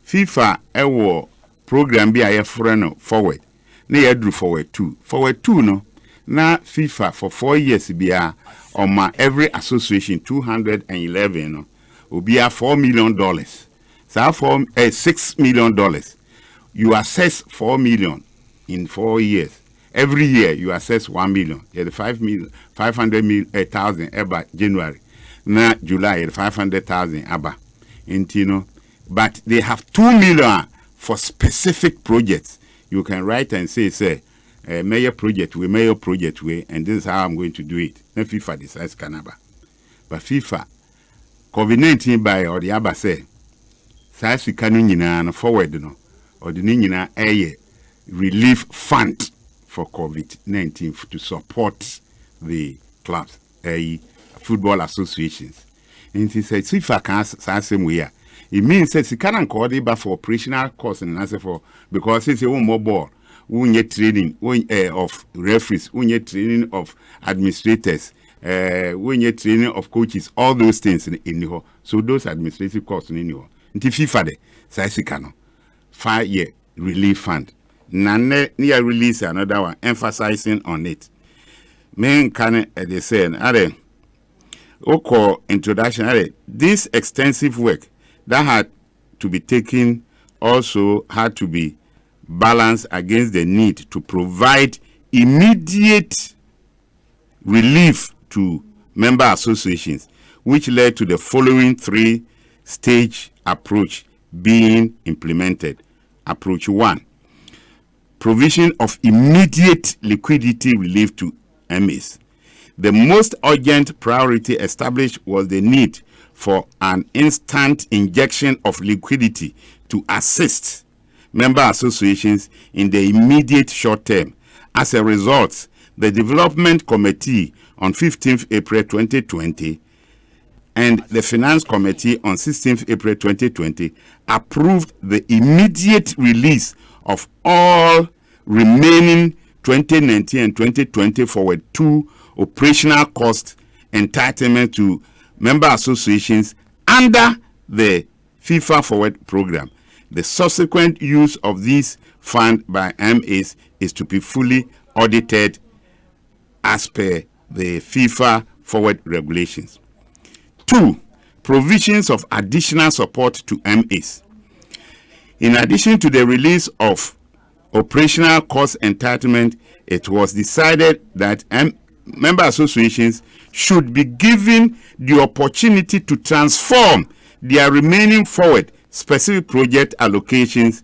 FIFA ewo program bi aye no forward. Na ye do forward 2. Forward 2 no na FIFA for 4 years bia on my every association 211 no Obia $4 million. So for $6 million, you assess $4 million in 4 years. Every year you assess $1 million. Yeah, the 500,000 about January. Now July 500,000 about. But they have $2 million for specific projects. You can write and say, major project way, and this is how I'm going to do it. Then FIFA decides Canada. But FIFA, COVID-19 by or the Abba say, Sasi Kanunina forward, or the Nina a relief fund for COVID-19 to support the clubs, football associations. And he said, FIFA can't say we are. It means that he can't call it for operational costs and answer for because it's a more ball. We need training of referees, we need training of administrators, we need training of coaches, all those things in the so those administrative costs in the until FIFA de Saisikano 5-year relief fund. Nane near release another one emphasizing on it. Men can they say Oko introduction this extensive work that had to be taken also had to be balanced against the need to provide immediate relief to member associations, which led to the following 3-stage approach being implemented. Approach 1, provision of immediate liquidity relief to MAs. The most urgent priority established was the need for an instant injection of liquidity to assist member associations in the immediate short term. As a result, the Development Committee on 15th April 2020 and the Finance Committee on 16th April 2020 approved the immediate release of all remaining 2019 and 2020 forward 2 operational cost entitlement to member associations under the FIFA Forward program. The subsequent use of this fund by MAs is to be fully audited as per the FIFA Forward regulations. 2. Provisions of additional support to MAs. In addition to the release of operational cost entitlement, it was decided that member associations should be given the opportunity to transform their remaining forward specific project allocations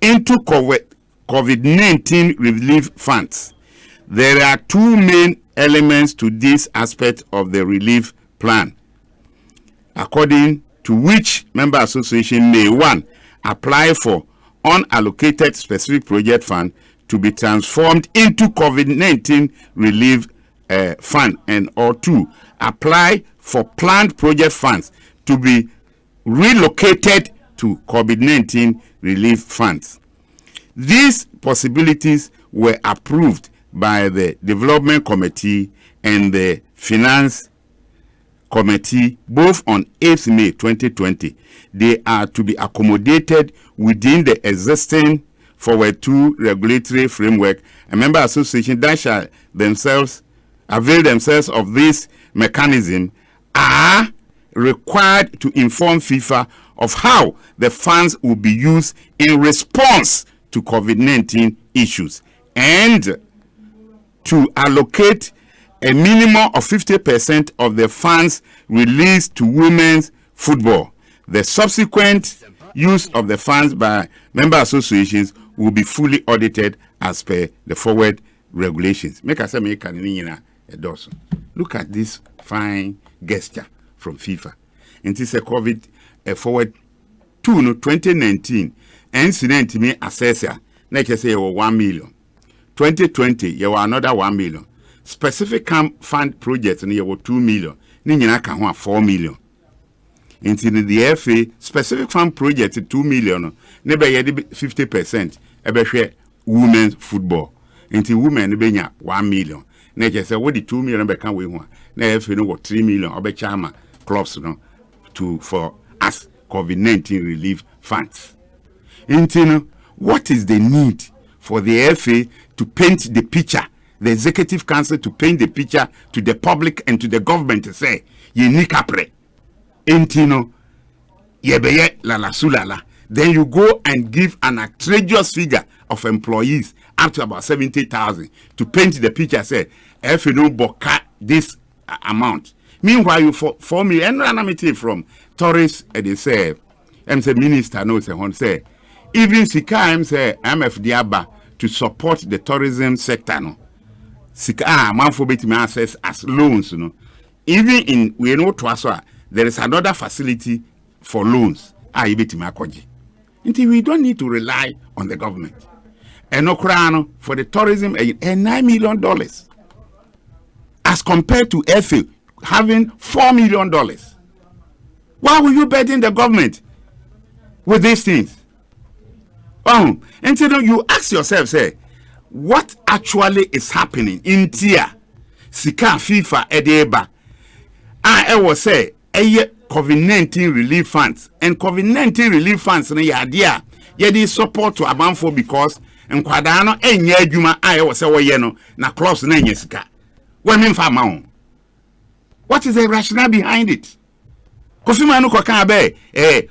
into COVID-19 relief funds. There are 2 main elements to this aspect of the relief plan, according to which member association may 1. Apply for unallocated specific project fund to be transformed into COVID-19 relief fund, and or 2. Apply for planned project funds to be relocated to COVID-19 relief funds. These possibilities were approved by the Development Committee and the Finance Committee both on 8th May 2020. They are to be accommodated within the existing Forward 2 regulatory framework. A member association that shall themselves avail themselves of this mechanism are required to inform FIFA of how the funds will be used in response to COVID-19 issues and to allocate a minimum of 50% of the funds released to women's football. The subsequent use of the funds by member associations will be fully audited as per the forward regulations. Look at this fine gesture from FIFA. And this is a COVID forward 2019 incident me assessor. Next say 1 million. 2020 you were another 1 million. Specific fund projects and you were 2 million. Ninyina ka ho 4 million. Into the FA specific fund project 2 million. Nebe yedi 50%. Ebe hwe women's football. Into women be nya 1 million. Next say what the 2 million be kan we ho. Na FA no 3 million obe chama clubs no for us COVID-19 relief funds. Into what is the need for the FA to paint the picture, the Executive Council to paint the picture to the public and to the government to say, ye ni kapre. Intino, yebeye lala sulala. Then you go and give an outrageous figure of employees up to about 70,000 to paint the picture. Say, if you don't book this amount. Meanwhile, you 4 million. And from tourists, they say, I'm the minister knows say, even Sika, say, MFDABA to support the tourism sector. No, Sika, man for betting access as loans. No, even in we know Twaswa, there is another facility for loans. Until we don't need to rely on the government. And no crown for the tourism $9 million as compared to FA having $4 million. Why will you burden the government with these things? And so you ask yourself, say, what actually is happening in Tia, Sika, FIFA, Edeba? I was say, COVID-19 relief funds and COVID-19 relief funds na yadia yedi support to Abanfo because nkwada no enye adwuma I was say woye no na cross na enye sika when fa ma ho. What is the rationale behind it? Kofima no koka be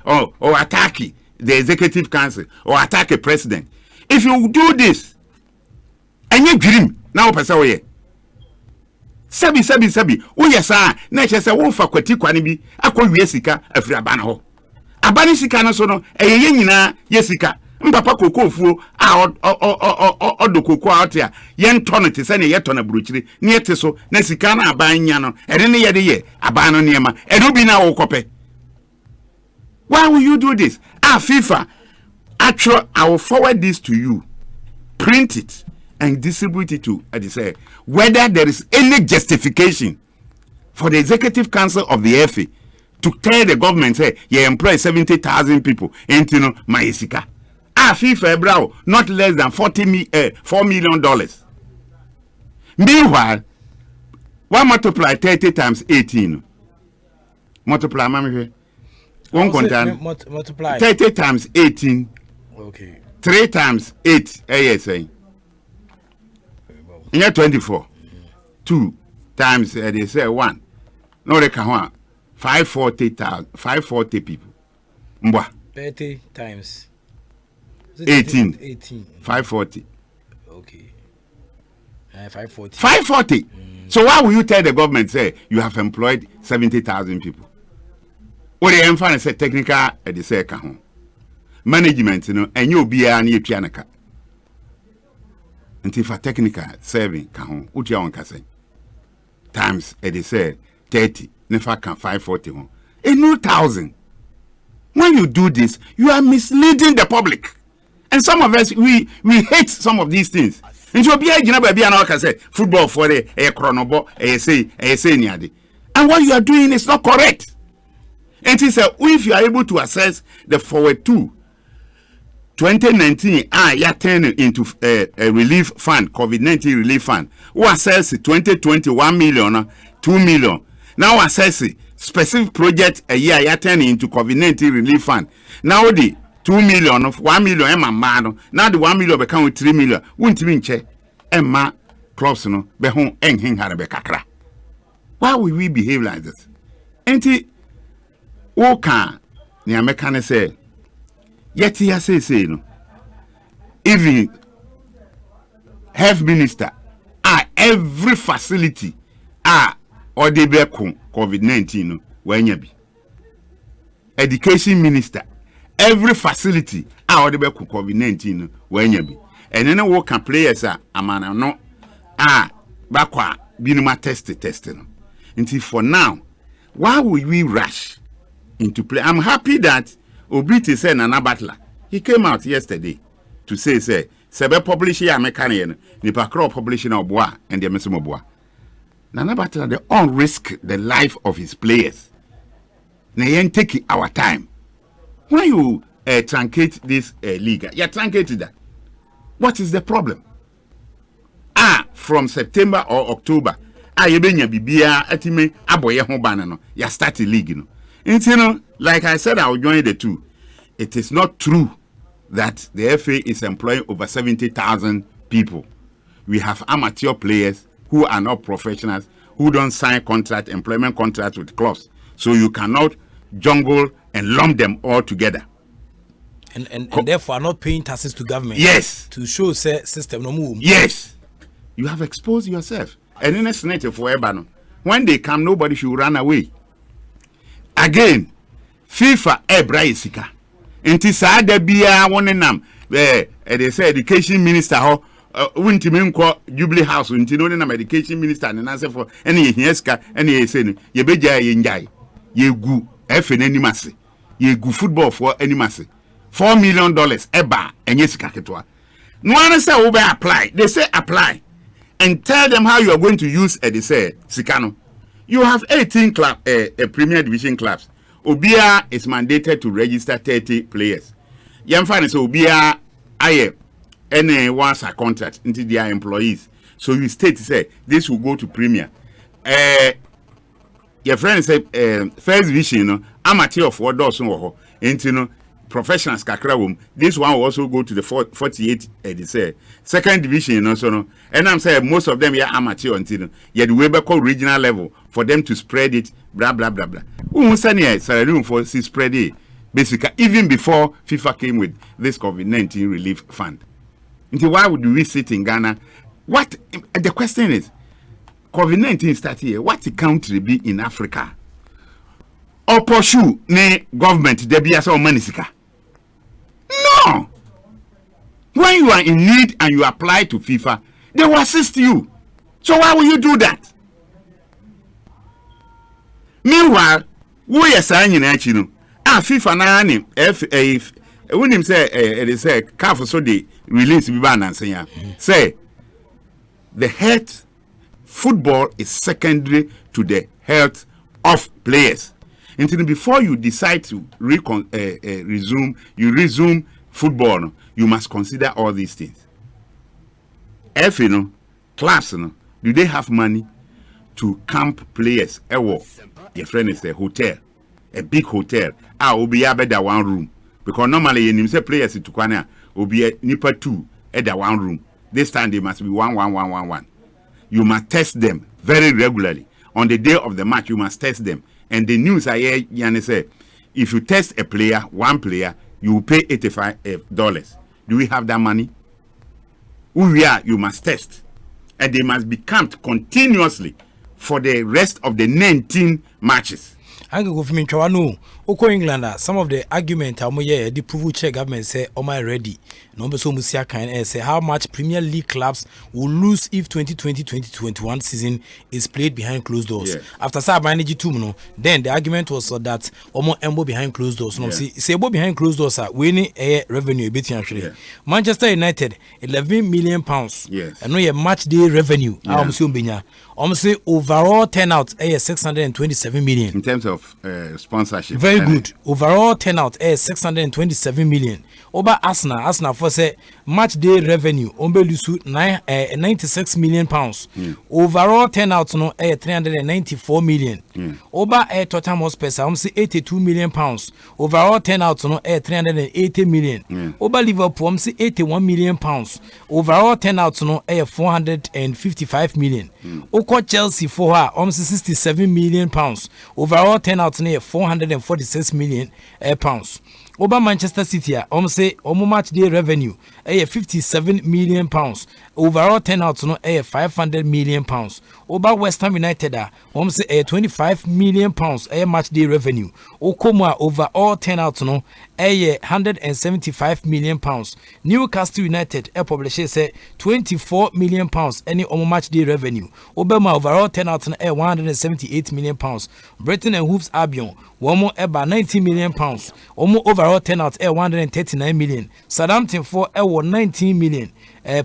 or attack the executive council or attack a president. If you do this enye dream na opese woye Sabi. Oh yes, na chese wo fa kwati kwane bi akɔwie sika afiri abana ho. Abani sika no so no eyeye nyina yesika. Mpapa kokofuo a odo koko out ya yen ton te se ne ye ton aburuchiri ne yete so na sika na aban nya no ene ne ye de ye aban no niema eno bi na wo kope. Why will you do this? FIFA, actually I will forward this to you. Print it and distribute it to say whether there is any justification for the executive council of the FA to tell the government say you employ 70,000 people into Maisika. FIFA brow not less than $4 million. Meanwhile, one multiply 30 times 18. Multiply, mama. One content multiply 30 times 18. Okay. 3 times 8. ASA. In 24, 2 times they say 1. No, they can 540 people. Mbwa.
30 times
18. 540.
Okay. 540.
540. So why will you tell the government say you have employed 70,000 people? What they emphasize say technical they say management, and you be a near pianaka. Until for technical serving can utia on kase times they say 30 never can 540 1 no 1,000. When you do this, you are misleading the public, and some of us we hate some of these things. And so be a say football for a chronobo say niade, and what you are doing is not correct. And it said if you are able to assess the forward 2019 ya turn into a relief fund, COVID-19 relief fund. Who assess 2020 1 million, 2 million. Now assess specific project a year ya turn into COVID-19 relief fund. Now the 2 million of 1 million emma man. Now the 1 million become 3 million. Won't mean che emma crops no be hon enhin harabe kakra. Why will we behave like this? Enti o kan ni ameka say yet ya say no. Even health minister every facility or they be COVID-19 no when you be. Education minister every facility or they be COVID-19 no when you be. And then we can players amana no bakwa binuma testing. Until for now, why will we rush into play? I'm happy that Obiti said Nana Butler. He came out yesterday to say Sebe publish ya mekanian, Nipa Crow publishing of Bois and the Mesimo Bois. Nana Butler, they all risk the life of his players. They take our time. Why you truncate this league? You truncated that. What is the problem? From September or October, you been bibia atime aboye ho ban no. You start the league no. And like I said, I will join the two. It is not true that the FA is employing over 70,000 people. We have amateur players who are not professionals, who don't sign employment contracts with clubs. So you cannot jungle and lump them all together.
And therefore are not paying taxes to government.
Yes.
To show say system no move.
Yes. You have exposed yourself. And in a senator forever. When they come, nobody should run away. Again, FIFA ebra isika. Inti sa de bia wonenam. They say education minister ho untimi nko Jubilee House unti no na education minister na say for any hieska any say no ye beja ye njai ye gu efe n'animase ye gu football for animase $4 million eba enye sika ketwa no one say we apply, they say apply and tell them how you are going to use they say sikano. You have 18 club Premier Division clubs. Obia is mandated to register 30 players. Yamfani so Obia aye any once a contract into their employees. So you state say this will go to Premier. Your friend say first division, no, amateur of what does no into no professionals kakra. This one will also go to the 48 they say second division, you know, so no. And I'm saying most of them are amateur until you the way back regional level for them to spread it, blah blah blah blah. Who send salary for spread it basically even before FIFA came with this COVID-19 relief fund. Until why would we sit in Ghana? What the question is, COVID-19 start here. What the country be in Africa? Or pursue ne government there be as money sika? No. When you are in need and you apply to FIFA, they will assist you. So why will you do that? Meanwhile, we are saying in Achino, FIFA na name if when him say they say CAF so they release Biban and say the health football is secondary to the health of players. Until before you decide to resume football, you must consider all these things. If you know, clubs, do they have money to camp players? Your friend is a hotel, a big hotel. Will be better one room because normally you say players to Kwana will be a nipa 2 at the one room. This time they must be 1. You must test them very regularly. On the day of the match, you must test them. And the news I hear, Yanni say, if you test one player, you will pay $85. Do we have that money? Who we are, you must test. And they must be camped continuously for the rest of the 19 matches.
I go from Chawano, Oko England, some of the argument the prove check government say, am I ready? Number so Musia can say how much Premier League clubs will lose if 2020-2021 season is played behind closed doors. Yes. After Sabaniji 2, then the argument was that Omo Embo behind closed doors. No, say behind closed doors are winning a revenue bit actually. Yeah. Manchester United £11 million.
Yes.
And no a match day revenue. Yeah. Say overall turnout 627 million.
In terms of sponsorship.
Very good. Overall turnout 627 million. Over Arsenal for say match day revenue lose 96 million pounds. Overall turnout no 394 million. Over Tottenham Hotspur say 82 million pounds. Overall turnout no 380 million. Over Liverpool say 81 million pounds. Overall turnout no 455 million. Oko Chelsea for her 67 million pounds. Overall turnout no 446 million pounds. Over Manchester City, say match day revenue 57 million pounds. Overall turnout no 500 million pounds. Over West Ham United, say 25 million pounds match day revenue. Okoma overall turnout no 175 million pounds. Newcastle United publisher say 24 million pounds any match day revenue. Obama overall turnout no 178 million pounds. Brighton and Hoops Albion about 90 million pounds. Overall turnout 139 million. Southampton for 19 million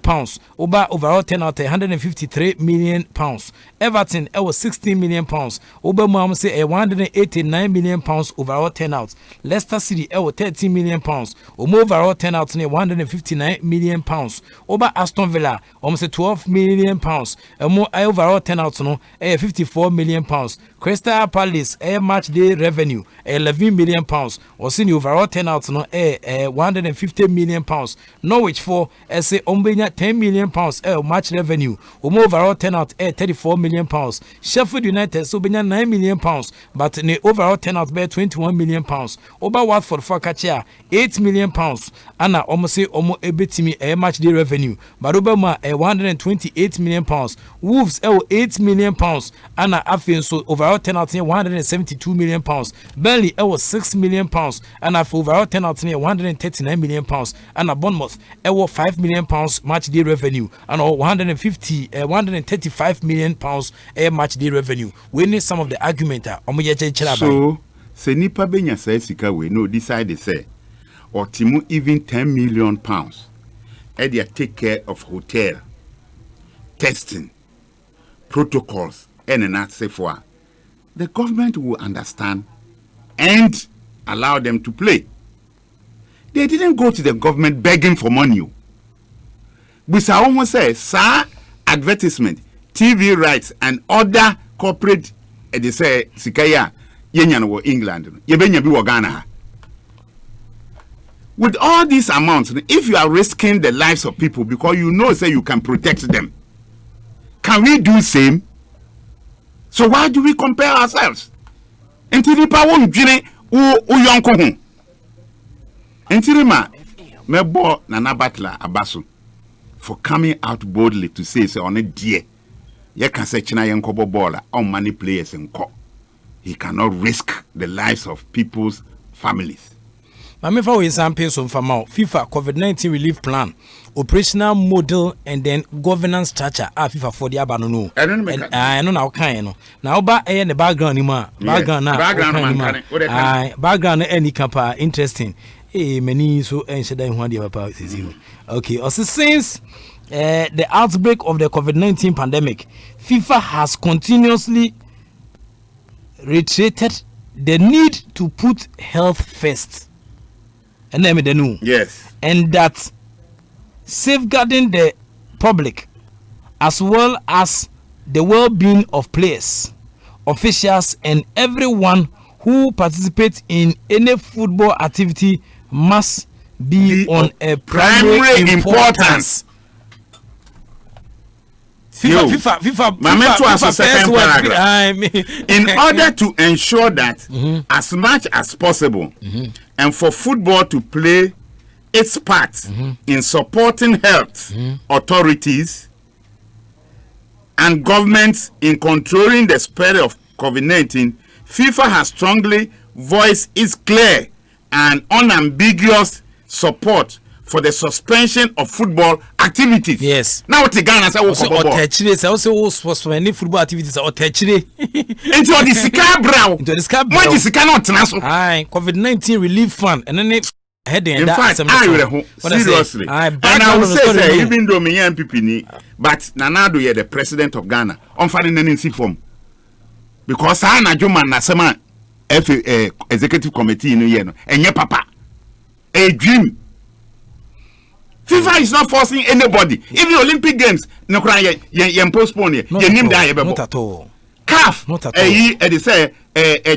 pounds. Overall turnout 153 million pounds. Everton 16 million pounds. Obama say 189 million pounds overall turnout. Leicester City 13 million pounds. Overall turnout 159 million pounds. Over Aston Villa say 12 million pounds. Overall turnout 54 million pounds. Crystal Palace match day revenue 11 million pounds. Or seen overall turnout 150 million pounds. Norwich for say benya £10 million match revenue. Overall turnout 34 million pounds. Sheffield United so benya £9 million, but the overall turnout be £21 million. Over Watford for Kachia £8 million. Anna almost say ebetimi match day revenue. But Obama £128 million. Wolves £8 million. Anna Afin so overall turnout £172 million. Burnley £6 million. Anna for overall turnout £139 million. Anna Bournemouth £5 million match day revenue. And 135 million pounds match day revenue. We need some of the argument.
So, se nipa benya say sika we no decide to say or timu even £10 million. They take care of hotel, testing, protocols, and not say for the government will understand and allow them to play. They didn't go to the government begging for money. We almost say, sir, advertisement, TV rights, and other corporate, they say, Sikaya, Yenyan or England, Yebenya bi Ghana. With all these amounts, if you are risking the lives of people because you know, say, you can protect them, can we do the same? So why do we compare ourselves? Until the power of Jine, Uyonko. Until ma, Mebo Nana Batla Abasu. For coming out boldly to say on a dear, you can say China Yankobo Bola on money players in court. He cannot risk the lives of people's families.
Mamifa we sample some from FIFA COVID-19 relief plan, operational model, and then governance structure. FIFA for the abano. I don't know kind. Now ba in the background background any campa interesting. Many so okay. Also since the outbreak of the COVID-19 pandemic, FIFA has continuously reiterated the need to put health first. And then the new.
Yes.
And that safeguarding the public as well as the well-being of players, officials, and everyone who participates in any football activity must be on a primary importance. FIFA
in order to ensure that as much as possible and for football to play its part in supporting health authorities and governments in controlling the spread of COVID-19, FIFA has strongly voiced its clear and unambiguous support for the suspension of football activities.
Yes.
Now what the Ghana say
also football activities or techire.
Into the sika brow.
Into the sika brow.
What is sika not naso?
Aye, COVID-19 relief fund and then heading
in fact, seriously. And I will say even though me MPP ni, but Nanado ye the president of Ghana. On finding any form. Because I na Juma na sema executive committee in no enye papa. A dream. FIFA is not forcing anybody. Even Olympic Games, no cry ye postpone ye. Ye name die
not at all.
CAF,
not at all.
They say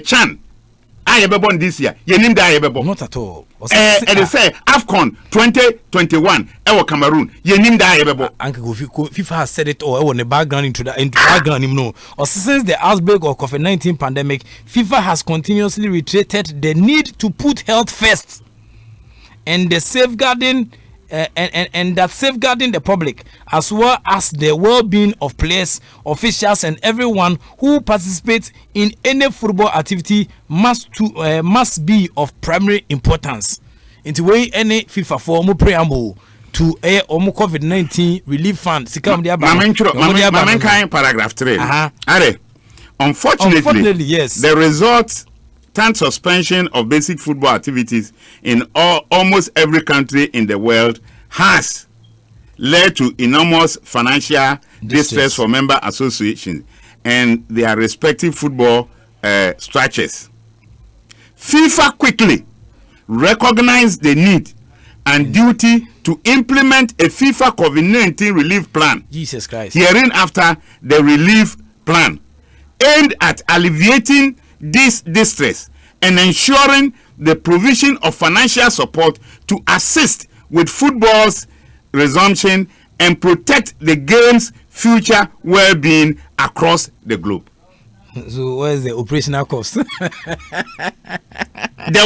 Chan. I be born this year. Ye name die be born.
Not at all.
They say AFCON 2021. Ewo Cameroon. Ye name die be born.
FIFA has said it all. In the background into background him no. Or since the outbreak of COVID-19 pandemic, FIFA has continuously reiterated the need to put health first and the safeguarding. And that safeguarding the public as well as the well-being of players, officials, and everyone who participates in any football activity must be of primary importance. Into way any FIFA for more preamble to COVID-19 relief fund.
Paragraph 3. Unfortunately,
yes.
The results. Suspension of basic football activities in almost every country in the world has led to enormous financial distress for member associations and their respective football structures. FIFA quickly recognized the need and duty to implement a FIFA COVID-19 relief plan.
Jesus Christ.
Hereinafter, the relief plan aimed at alleviating this distress and ensuring the provision of financial support to assist with football's resumption and protect the game's future well-being across the globe.
So what is the operational cost?
The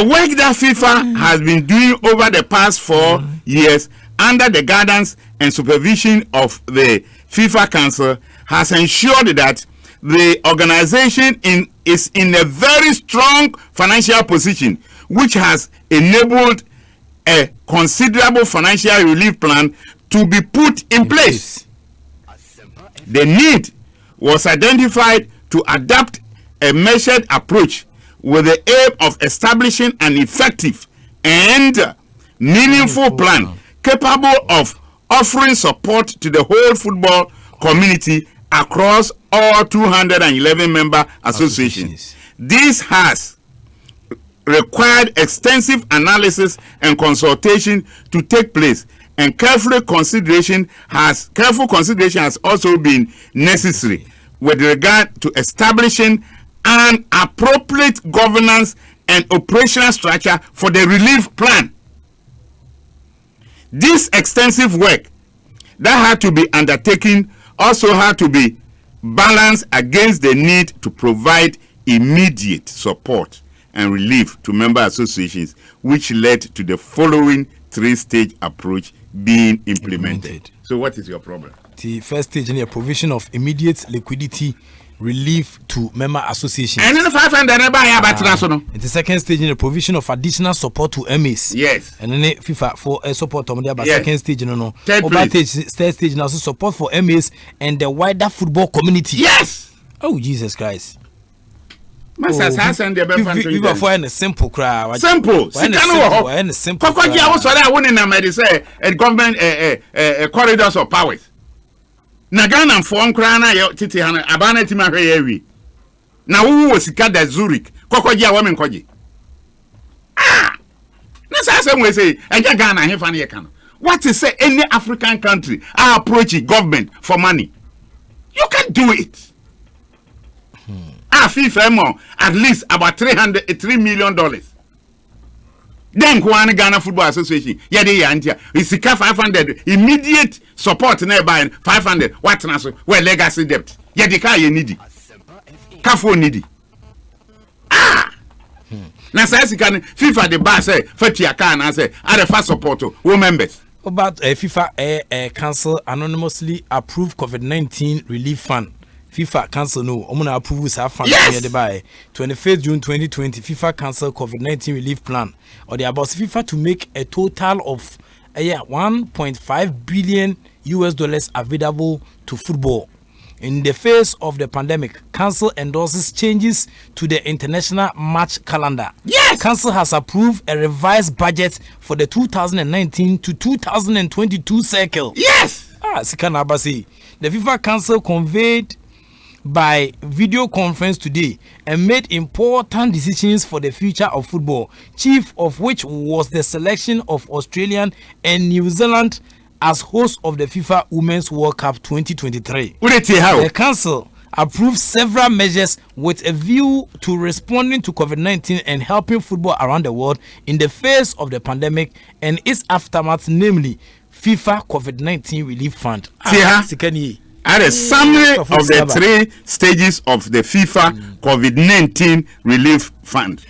work that FIFA has been doing over the past 4 years under the guidance and supervision of the FIFA Council has ensured that the organization is in a very strong financial position, which has enabled a considerable financial relief plan to be put in place. The need was identified to adopt a measured approach with the aim of establishing an effective and meaningful plan capable of offering support to the whole football community across all 211 member associations. This has required extensive analysis and consultation to take place, and careful consideration has also been necessary with regard to establishing an appropriate governance and operational structure for the relief plan. This extensive work that had to be undertaken also had to be balanced against the need to provide immediate support and relief to member associations, which led to the following 3-stage approach being implemented. So what is your problem?
The first stage is a provision of immediate liquidity relief to member associations.
And then the 500
the second stage is the provision of additional support to MAs.
Yes.
And then FIFA for support on the
yes.
second stage, third stage now support for MAs and the wider football community.
Yes.
Oh Jesus Christ.
FIFA
for a simple crowd.
Simple. Simple. Kokoji was what I want in America. A government corridors of powers. Nagana for Krana Titi Hana Abana Timarewi. Now who was Kada Zurich? Kokoji women koji. That's how we say Ghana Hefani Yakano. What is say any African country are approaching government for money? You can do it. FIFA at least about $3 million. Then Ghana Football Association, it's 500 immediate support nearby 500. What national? Well, legacy debt. Yadika you needy. Kafo needy. Now says can FIFA the bar say Fetia can I say are the first support who members.
About FIFA Council anonymously approved COVID-19 relief fund. FIFA Council no, I'm gonna approve this fund here the by 25th June 2020. FIFA Council COVID-19 relief plan, or the about FIFA to make a total of $1.5 billion available to football. In the face of the pandemic, Council endorses changes to the international match calendar.
Yes,
Council has approved a revised budget for the 2019 to 2022 cycle.
Yes,
Sikana Abasi. The FIFA Council conveyed by video conference today and made important decisions for the future of football, chief of which was the selection of Australia and New Zealand as hosts of the FIFA Women's World Cup 2023. The council approved several measures with a view to responding to COVID-19 and helping football around the world in the face of the pandemic and its aftermath, namely FIFA COVID-19 Relief Fund.
At a summary of the 3 stages of the FIFA COVID-19 Relief Fund,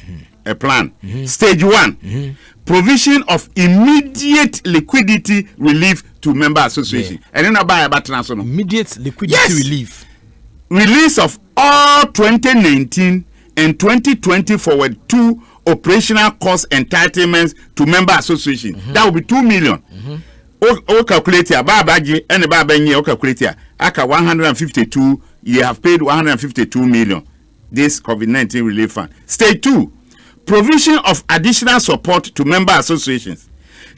a plan. Stage 1, provision of immediate liquidity relief to member association. And then about national
immediate liquidity relief.
Release of all 2019 and 2020 forward 2 operational cost entitlements to member association. That will be 2 million. O calculate here, Babaji and the Babenye, o calculate here. Aka 152, you have paid 152 million. This COVID-19 relief fund. Stage 2, provision of additional support to member associations.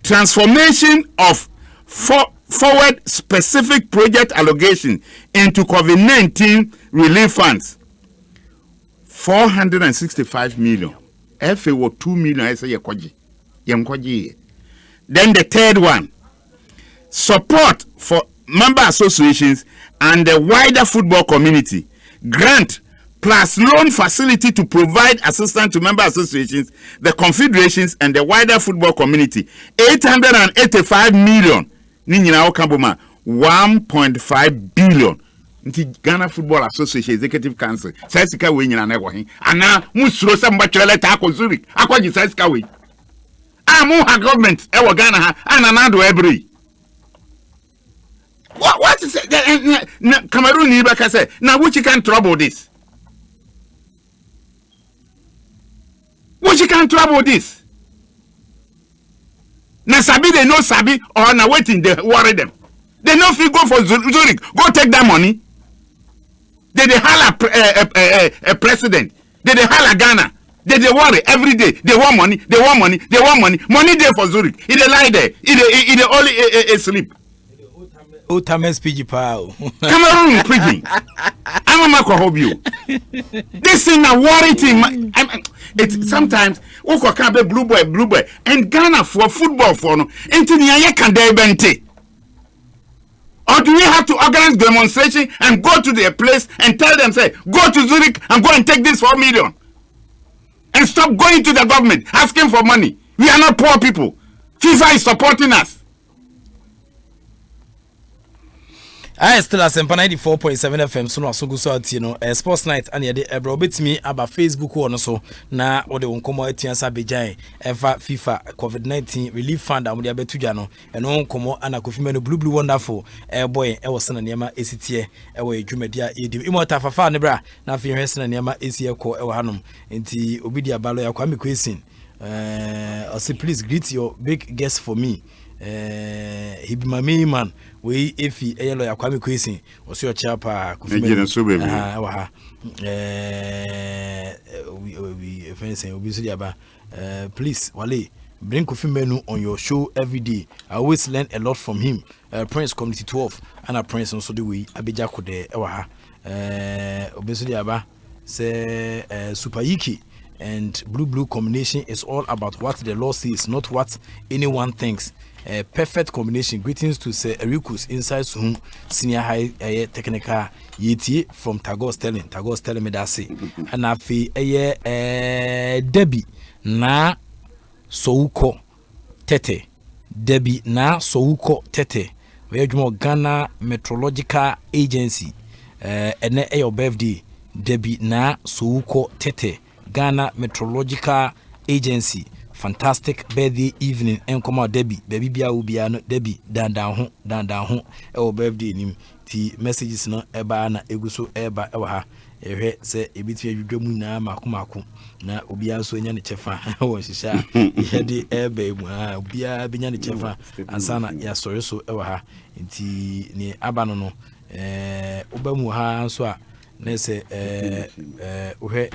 Transformation of forward specific project allocation into COVID-19 relief funds. 465 million. FA was 2 million. I say Yemkoji. Then the third one. Support for member associations and the wider football community. Grant plus loan facility to provide assistance to member associations, the confederations, and the wider football community. 885 million. 1.5 billion. Nti Ghana Football Association Executive Council. Sasika we nyina na go hin. Ana musuro se mbachele letter akọ Zurich. Akọ Sasika we. Amu ha government e wo Ghana ha ana na do every. What is it? Cameroon ni be ka say na which can trouble this? Which can trouble this? Na sabi they no sabi or na waiting they worry them. They no fit go for Zurich. Go take that money. They holla a president. They holla Ghana. They worry every day. They want money. They want money. They want money. Money there for Zurich. It they lie there. It they only sleep.
Old Thomas PG Pao.
Cameroon preaching. I'm a hope you. This thing a worry team. It's sometimes Oko can be blue boy, and Ghana for football for no. Enti niya can dey bente. Or do we have to organize demonstration and go to their place and tell them, say, go to Zurich and go and take this 4 million? And stop going to the government asking for money. We are not poor people. FIFA is supporting us.
I still ASEMPA 94.7 FM so no asogu so ati no sports night and ye ebro betimi aba Facebook one so na wo de nkomo atian sa bejan efa FIFA COVID-19 relief fund am de abetudwa no eno nkomo ana kofimano blue wonderful boy e wo sena niam esitie e wo edwumadia edi imota fafa ne bra na afi hwe sena niam esie ko e wo hanom enti obidi abalo ya kwa me question I say please greet your big guest for me. He be my main man. We if he lawyer Kwame Kwesi was your chapa we please Wale bring Kofi Menu on your show every day. I always learn a lot from him. Prince Community 12 and a Prince also the way Abija Kode Ewaha obviously aba say Super Yiki and blue combination is all about what the law says, not what anyone thinks. Perfect combination. Greetings to Sir Erikus inside whom senior high technical yeti from Tagos telling me that say and afi Debbie na souko tete Debbie na souko tete we Ghana Meteorological Agency and your birthday Debbie na souko tete Ghana Meteorological Agency. Fantastic birthday evening and come out Debbie baby bia ubia no Debbie down ho e birthday nim ti messages no eba na eguso eba e ha ehwe se ebiti adwudwamu na makomako na obia so nya ne chefa wo hihia ihede eba mu obia benya ne chefa ansana ya sori so e ha nti ni aba no obamu ha so a na se ohwe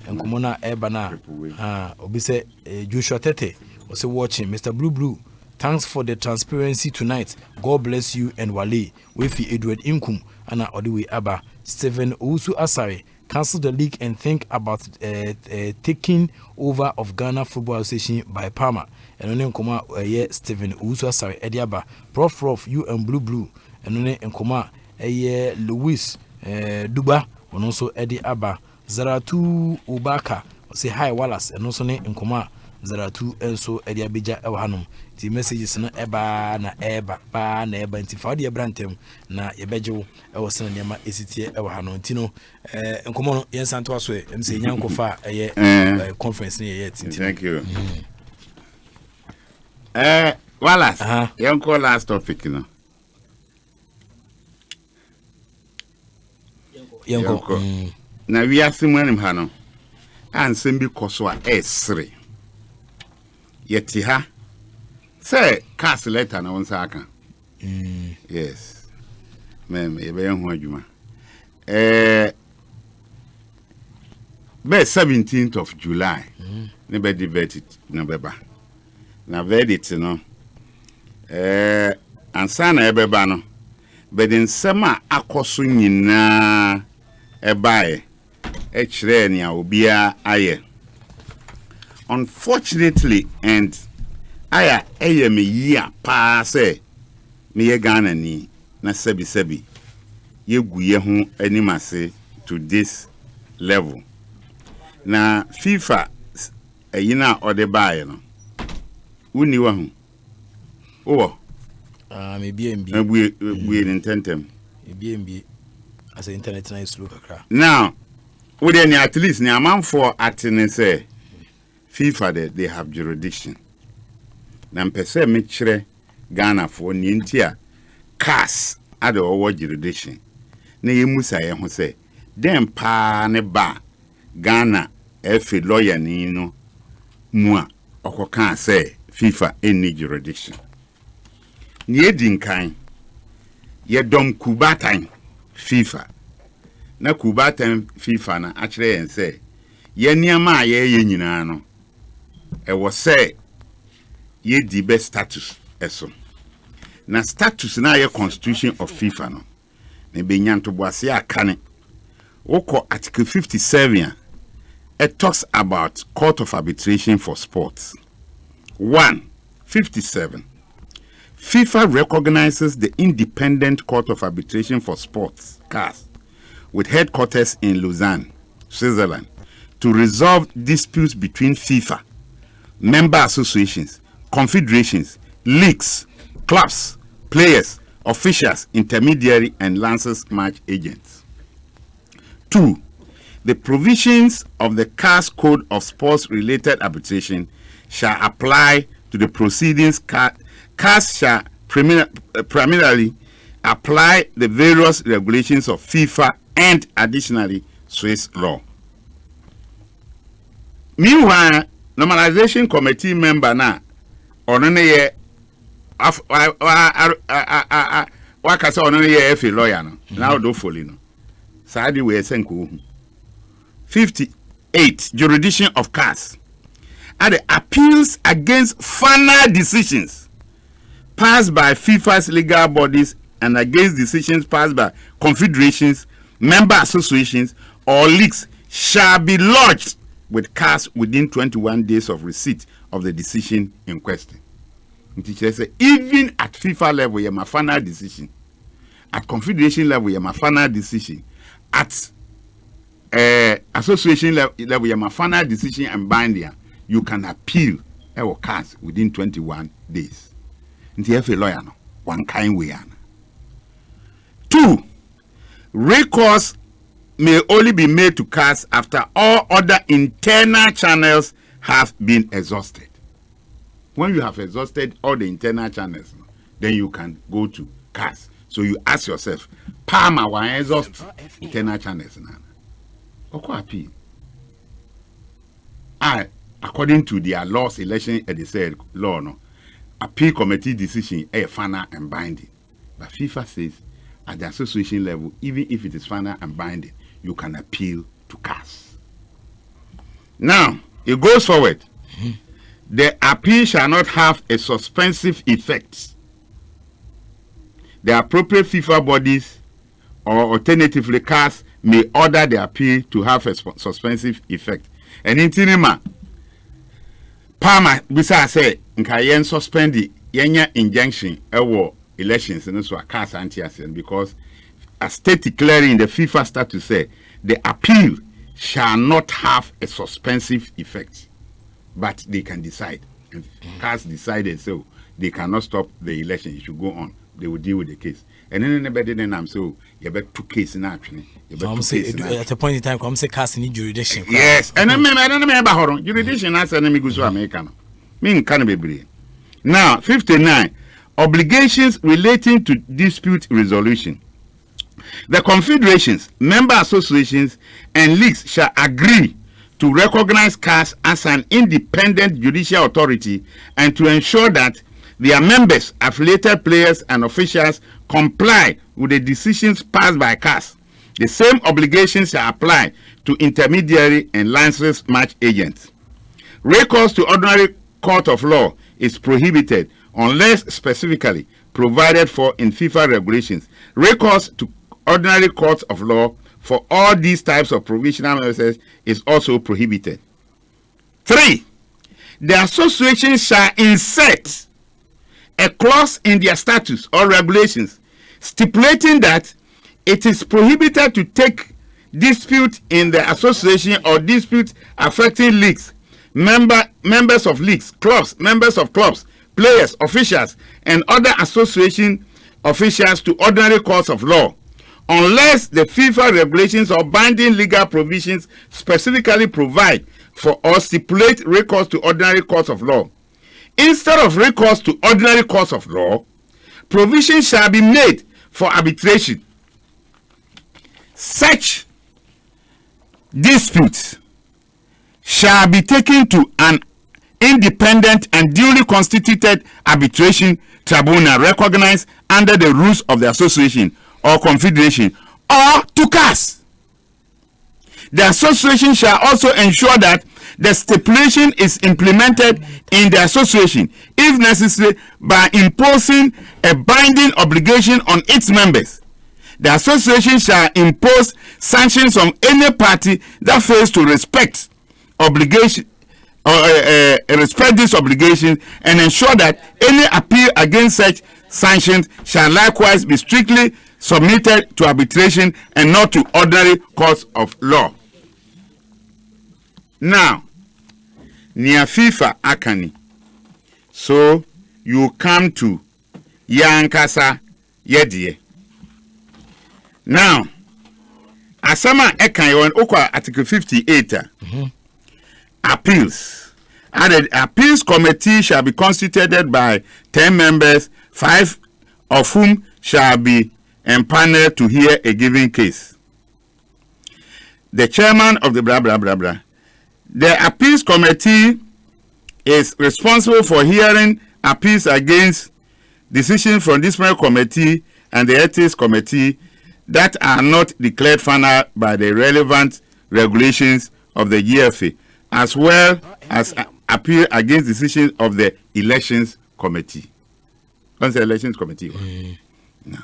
Enkomona Ebana obi say Joshua Tete was watching Mr. Blue. Thanks for the transparency tonight. God bless you and Wale. Wefi Edward Inkum ana Odiwe Aba Stephen Ousu Asare cancel the league and think about taking over of Ghana Football Association by Parma. And only Nkoma Stephen Ousu Asare Ediaba Prof you and Blue and only Nkoma Louis Duba and also Eddie Aba Zaratu Ubaka say hi Wallace and also ne nkoma Zaratu enso edi abeja e hanom ti messages no eba na eba pa na eba nti fa de brantem na yebejewo e wo sene niam esitie e hanom nti no nkoma no yensanto aso e mse nyankofa conference ne ye tinti.
Thank you. Wallace yanko last topic no yanko na we asimwanim ha no ansem bi koso a esre yeti ha say cast letter na won aka yes mem e be hu adwuma be 17th of July ne be the verdict na beba na verdict no ansana e beba no be den sema akoso nyina e bae Echirenia obia aye. Unfortunately, and aya me year pa say me ye Ghana ni na sebi ye guye ho animase to this level. Na FIFA yina ode bae no. Uni wa hu.
Maybe
we intend them.
Maybe as an internet nice look.
Now, with any at least, now man for attending say FIFA they have jurisdiction. Now, per se, make sure Ghana for Nintia CAS at the over jurisdiction. Ne musa ye ho say, dem pa ne ba Ghana efe lawyer ni no mua okoka say FIFA any jurisdiction. Nye dinkan ye dom kubatan FIFA. Na kubatan FIFA na akire yen say ye niama ye nyina no e wo say ye di best status eso. Na status na ye constitution of FIFA no. Ne benyanto boase akane. Oko article 57 it talks about court of arbitration for sports. 157 FIFA recognizes the Independent Court of Arbitration for Sports, CAS, with headquarters in Lausanne, Switzerland, to resolve disputes between FIFA, member associations, confederations, leagues, clubs, players, officials, intermediary, and licensed match agents. 2. The provisions of the CAS Code of Sports-Related Arbitration shall apply to the proceedings. CAS shall primarily apply the various regulations of FIFA and additionally Swiss law. Meanwhile, normalization committee member na onone wakasa onone ye efe lawyer no now do follow no saadi we senko 58 jurisdiction of CAS are the appeals against final decisions passed by FIFA's legal bodies and against decisions passed by confederations, member associations, or leagues shall be lodged with CAS within 21 days of receipt of the decision in question. Even at FIFA level, you have a final decision. At confederation level, you have a final decision. At association level, you have a final decision and binding. You can appeal our CAS within 21 days. Nti efe lawyer no one kind way. 2. Recourse may only be made to CAS after all other internal channels have been exhausted. When you have exhausted all the internal channels, then you can go to CAS. So you ask yourself, Palma wa exhaust internal channels na. Oko appeal. According to their laws, election they said law no. Appeal committee decision is final and binding. But FIFA says at the association level, even if it is final and binding, you can appeal to CAS. Now, it goes forward. The appeal shall not have a suspensive effect. The appropriate FIFA bodies or alternatively CAS may order the appeal to have a suspensive effect. And in Tinema, Palmer, bisa say, nka suspend the yenya injunction ewo elections and so a CAS anti-assent because a state declaring the FIFA statute say the appeal shall not have a suspensive effect, but they can decide. If CAS decided so, they cannot stop the election. It should go on. They will deal with the case. And then anybody then I'm so you better two cases in action.
At a point in time, come say CAS need jurisdiction.
Yes, and I don't remember jurisdiction as enemy goes to America. Mean can be. Now, 59 obligations relating to dispute resolution. The confederations, member associations, and leagues shall agree to recognize CAS as an independent judicial authority and to ensure that their members, affiliated players, and officials comply with the decisions passed by CAS. The same obligations shall apply to intermediary and licensed match agents. Recourse to ordinary court of law is prohibited unless specifically provided for in FIFA regulations. Recourse to ordinary courts of law for all these types of provisional measures is also prohibited. 3. The association shall insert a clause in their statutes or regulations stipulating that it is prohibited to take dispute in the association or dispute affecting leagues, members of leagues, clubs, members of clubs, players, officials, and other association officials to ordinary courts of law, unless the FIFA regulations or binding legal provisions specifically provide for or stipulate recourse to ordinary courts of law. Instead of recourse to ordinary courts of law, provision shall be made for arbitration. Such disputes shall be taken to an independent and duly constituted arbitration tribunal recognized under the rules of the association or confederation, or to CAS. The association shall also ensure that the stipulation is implemented in the association, if necessary, by imposing a binding obligation on its members. The association shall impose sanctions on any party that fails to respect obligation or respect this obligation, and ensure that any appeal against such sanctions shall likewise be strictly submitted to arbitration and not to ordinary courts of law. Now, near FIFA Akani, so you come to Yankasa Yedie. Now, Asama Ekan, on Article 58, appeals. And the appeals committee shall be constituted by 10 members, 5 of whom shall be empaneled to hear a given case. The chairman of the blah blah blah blah. The appeals committee is responsible for hearing appeals against decisions from disciplinary committee and the ethics committee that are not declared final by the relevant regulations of the GFA, as well as appeal against decisions of the elections committee. What's the elections committee? Now,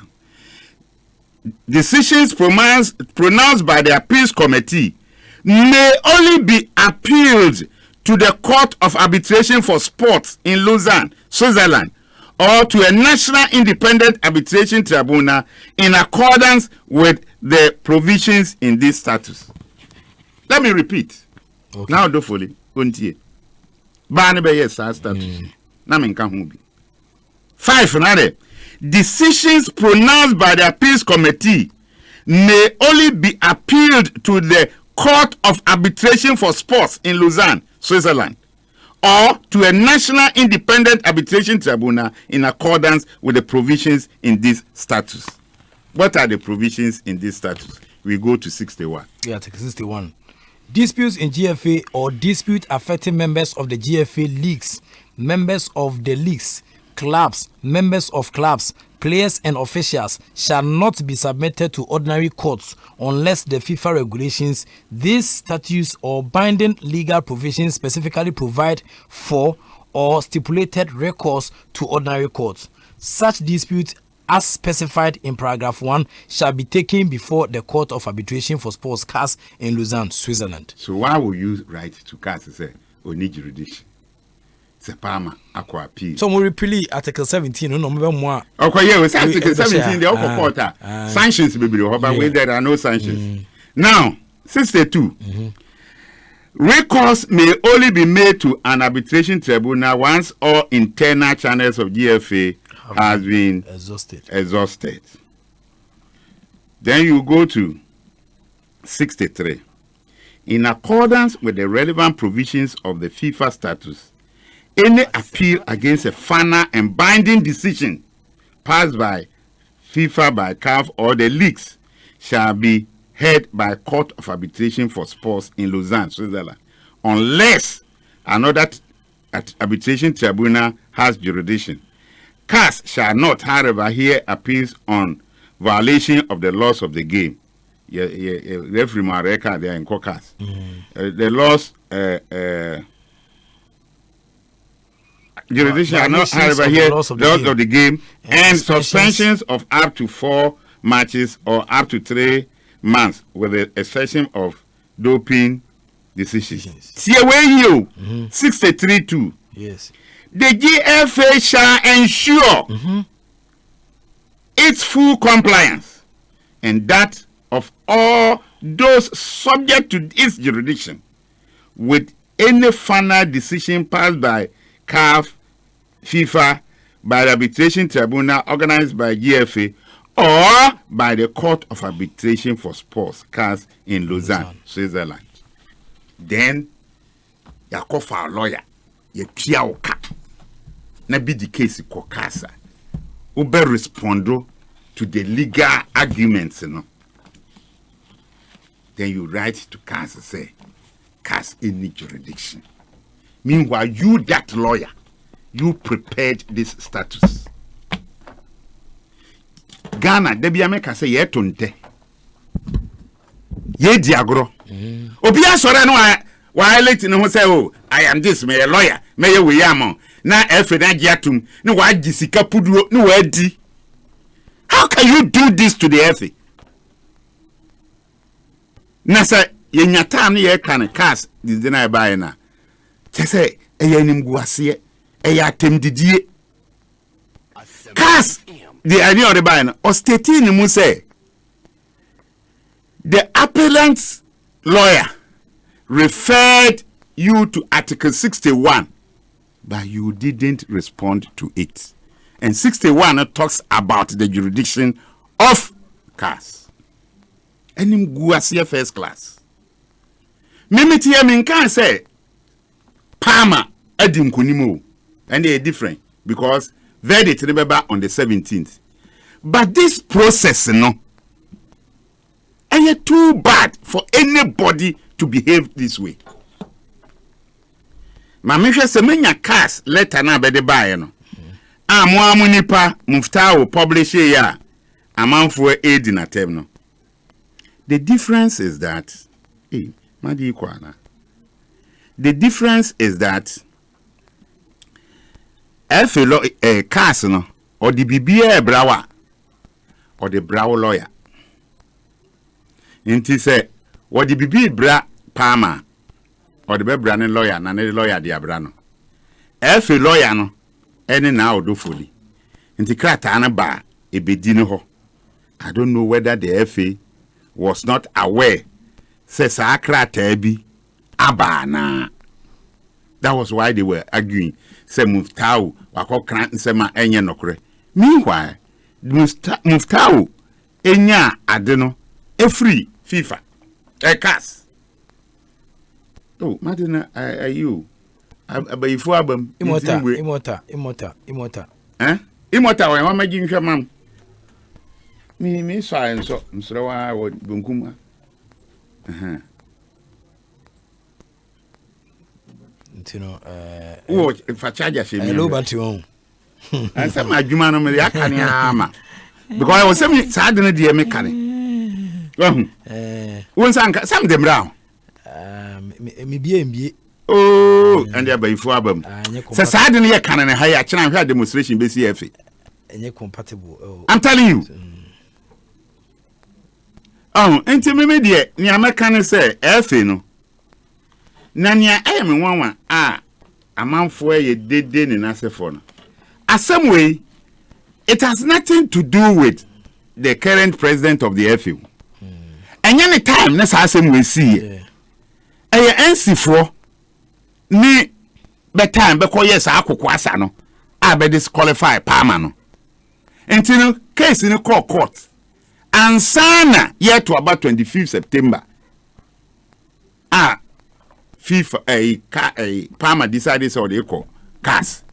decisions pronounced by the appeals committee may only be appealed to the Court of Arbitration for Sports in Lausanne, Switzerland, or to a national independent arbitration tribunal in accordance with the provisions in this status. Let me repeat. Okay. Now, do fully. Status. 5. Decisions pronounced by the appeals committee may only be appealed to the Court of Arbitration for Sports in Lausanne, Switzerland, or to a national independent arbitration tribunal in accordance with the provisions in this status. What are the provisions in this status? We go to 61.
Yeah, 61. Disputes in GFA or dispute affecting members of the GFA leagues, members of the leagues, clubs, members of clubs, players and officials shall not be submitted to ordinary courts unless the FIFA regulations, these statutes or binding legal provisions specifically provide for or stipulated recourse to ordinary courts. Such disputes, as specified in paragraph 1, shall be taken before the Court of Arbitration for Sports CAS in Lausanne, Switzerland.
So why will you write to CAS and say, "We need jurisdiction"? Sepama akwa appeal.
So we repeal Article 17. No more.
Okay, yeah, with Article 17, the upper quarter sanctions be but when there are no sanctions. Now, 62. Recourse may only be made to an arbitration tribunal once all internal channels of GFA has been exhausted. Then you go to 63. In accordance with the relevant provisions of the FIFA status, any appeal against a final and binding decision passed by FIFA, by CAF, or the leagues shall be heard by Court of Arbitration for Sports in Lausanne, Switzerland, unless another arbitration tribunal has jurisdiction. CAS shall not, however, hear appeals on violation of the laws of the game. Referee Mareka, they are in CAS. The laws. Jurisdiction are not, however, here the laws of the game and suspensions of up to 4 matches or up to 3 months, with the exception of doping decisions. See where you 63-2.
Yes.
The GFA shall ensure its full compliance and that of all those subject to its jurisdiction with any final decision passed by CAF FIFA, by the arbitration tribunal organized by GFA, or by the Court of Arbitration for Sports, CAS, in Lausanne, Switzerland. Then, you call for a lawyer, you pia oka, na be the case ko CAS. Ube respondo to the legal arguments, you know. Then you write to CAS and say, CAS any jurisdiction. Meanwhile, you, that lawyer, you prepared this status. Ghana, debi America say ye tonte. Ye diagro. Obia sore no why late no say oh I am this me a lawyer me ye we am na efe na giatum no wa gisika puduo no wa di. How can you do this to the efe? Na say ye nyata no ye kan cars di na buy na. Che say e ye nim guase e ya temdidie. Cars the idea of the buy or stating in say the appellant's lawyer referred you to Article 61, but you didn't respond to it. And 61 talks about the jurisdiction of CAS. And him guasia first class. Mimiti yamin can say Palmer Edim Kunimo, and they are different because verdict remember on the 17th. But this process, no, and it's too bad for anybody to behave this way. Mamisha semenya CAS letter na bede bae no. Amwa munipa muftawo publish ya amanfo aid na tem no. The difference is that madi kwana. The difference is that CAS no or the BBA brawa or the brow lawyer. Inti say what the BB bra Palmer or the brand lawyer na the lawyer dia brano. Every lawyer no any now do fully. Inti krata ana ba ebedino ho. I don't know whether the FA was not aware says krata bi abana. That was why they were arguing. Say Muftau wako kran sema enye nokre. Meanwhile, Muftau enya adeno free FIFA CAS. Oh, Madina, are you? Abayifu abam. Imota. Eh? Imota wa mama jinhwa mam. Me so enso msrewa wo bunkuma.
Ntino
wo fa charger she me.
Low battery on.
And some adwuma no me yakane ama. Because I was saying sad na dey me kane. Won sanka some dem round.
Me bie.
Oh, and they by for abam. So sad na ye kane na ha ya kina hwa demonstration be CFA.
Enye compatible.
I'm telling you. Oh, enti me de ni ameka say FA no. Na nia ayeme nwanwa amanfo ye dede ni nasefo no. Some way, it has nothing to do with the current president of the FA. And any time, that's how we see it. And you answer for me, the time because yes, I could no, I be disqualify Palmer. And you know, case in a court, and sana yet to about 25th September. FIFA Palmer decided so they call CAS.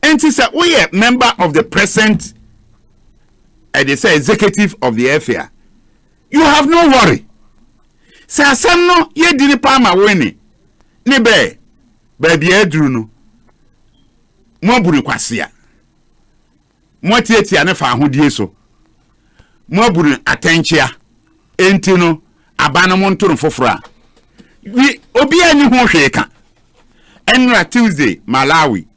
And she said, we are member of the present, they say executive of the FA. You have no worry. Say, no, ye didn't Palmer winning. Nebe, baby, Edruno. Moburi kwasia. Mwatieti anefa ahudie so. Moburi atenchia. Entino, abana montoro fofra. Obi ani ho hweka. Enra Tuesday, Malawi.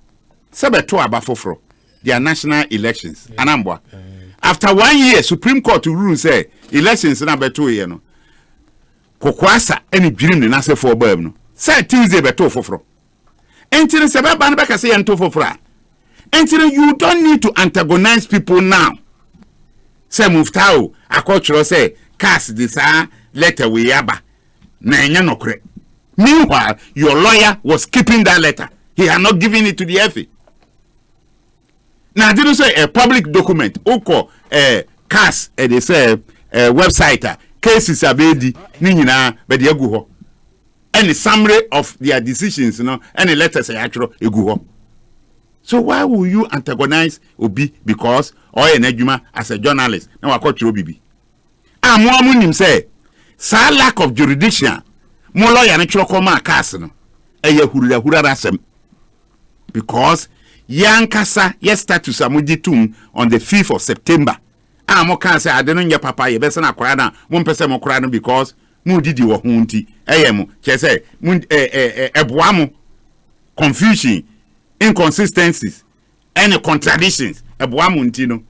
Sabeto abafofro their national elections anambwa after 1 year Supreme Court rule say elections na beto ye no kokwasa any dream na say for bam no say Tuesday beto fofro entire se baba na beka say ento fofro entire you don't need to antagonize people now say Muftau akotro say CAS this letter we yaba na enya nokre. Meanwhile your lawyer was keeping that letter. He had not given it to the FA. Now didn't say a public document oko CAS they say website cases abedi ni nyina be de agu ho any summary of their decisions any letters actually egu ho. So why will you antagonize Obi because or an adwuma as a journalist na wakotro bibi amu nim say sa lack of jurisdiction mo lawyer ne chiro koma CAS no hurura rasem because yankasa yes status amuditum on the 5th of September mo kan say ade no nye papa ye bese na kwara na mo mpese mo kwara no because mu didi wo hunti mo che say eboa mo confusion inconsistencies and contradictions eboa mo nti no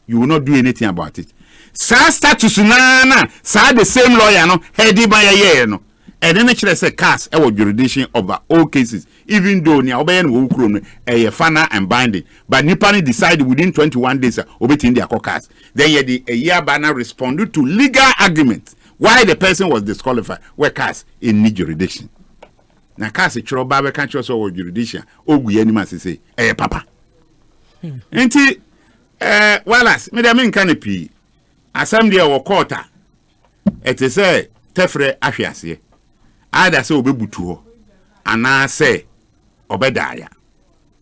you will not do anything about it. Sa status na sa the same lawyer no headi by ye no and then actually say CAS jurisdiction over all cases even though ni obey no ukro no final and binding but nipa decide within 21 days obetin their CAS then ye the a year banner responded to legal arguments why the person was disqualified where CAS in need jurisdiction na CAS chiro ba be kan chiro so jurisdiction ogu ye ni ma say papa enti Wallace me dem nka ne pi asam de wo court ete say tefre ahwease ada say obebutu ho ana say obedaya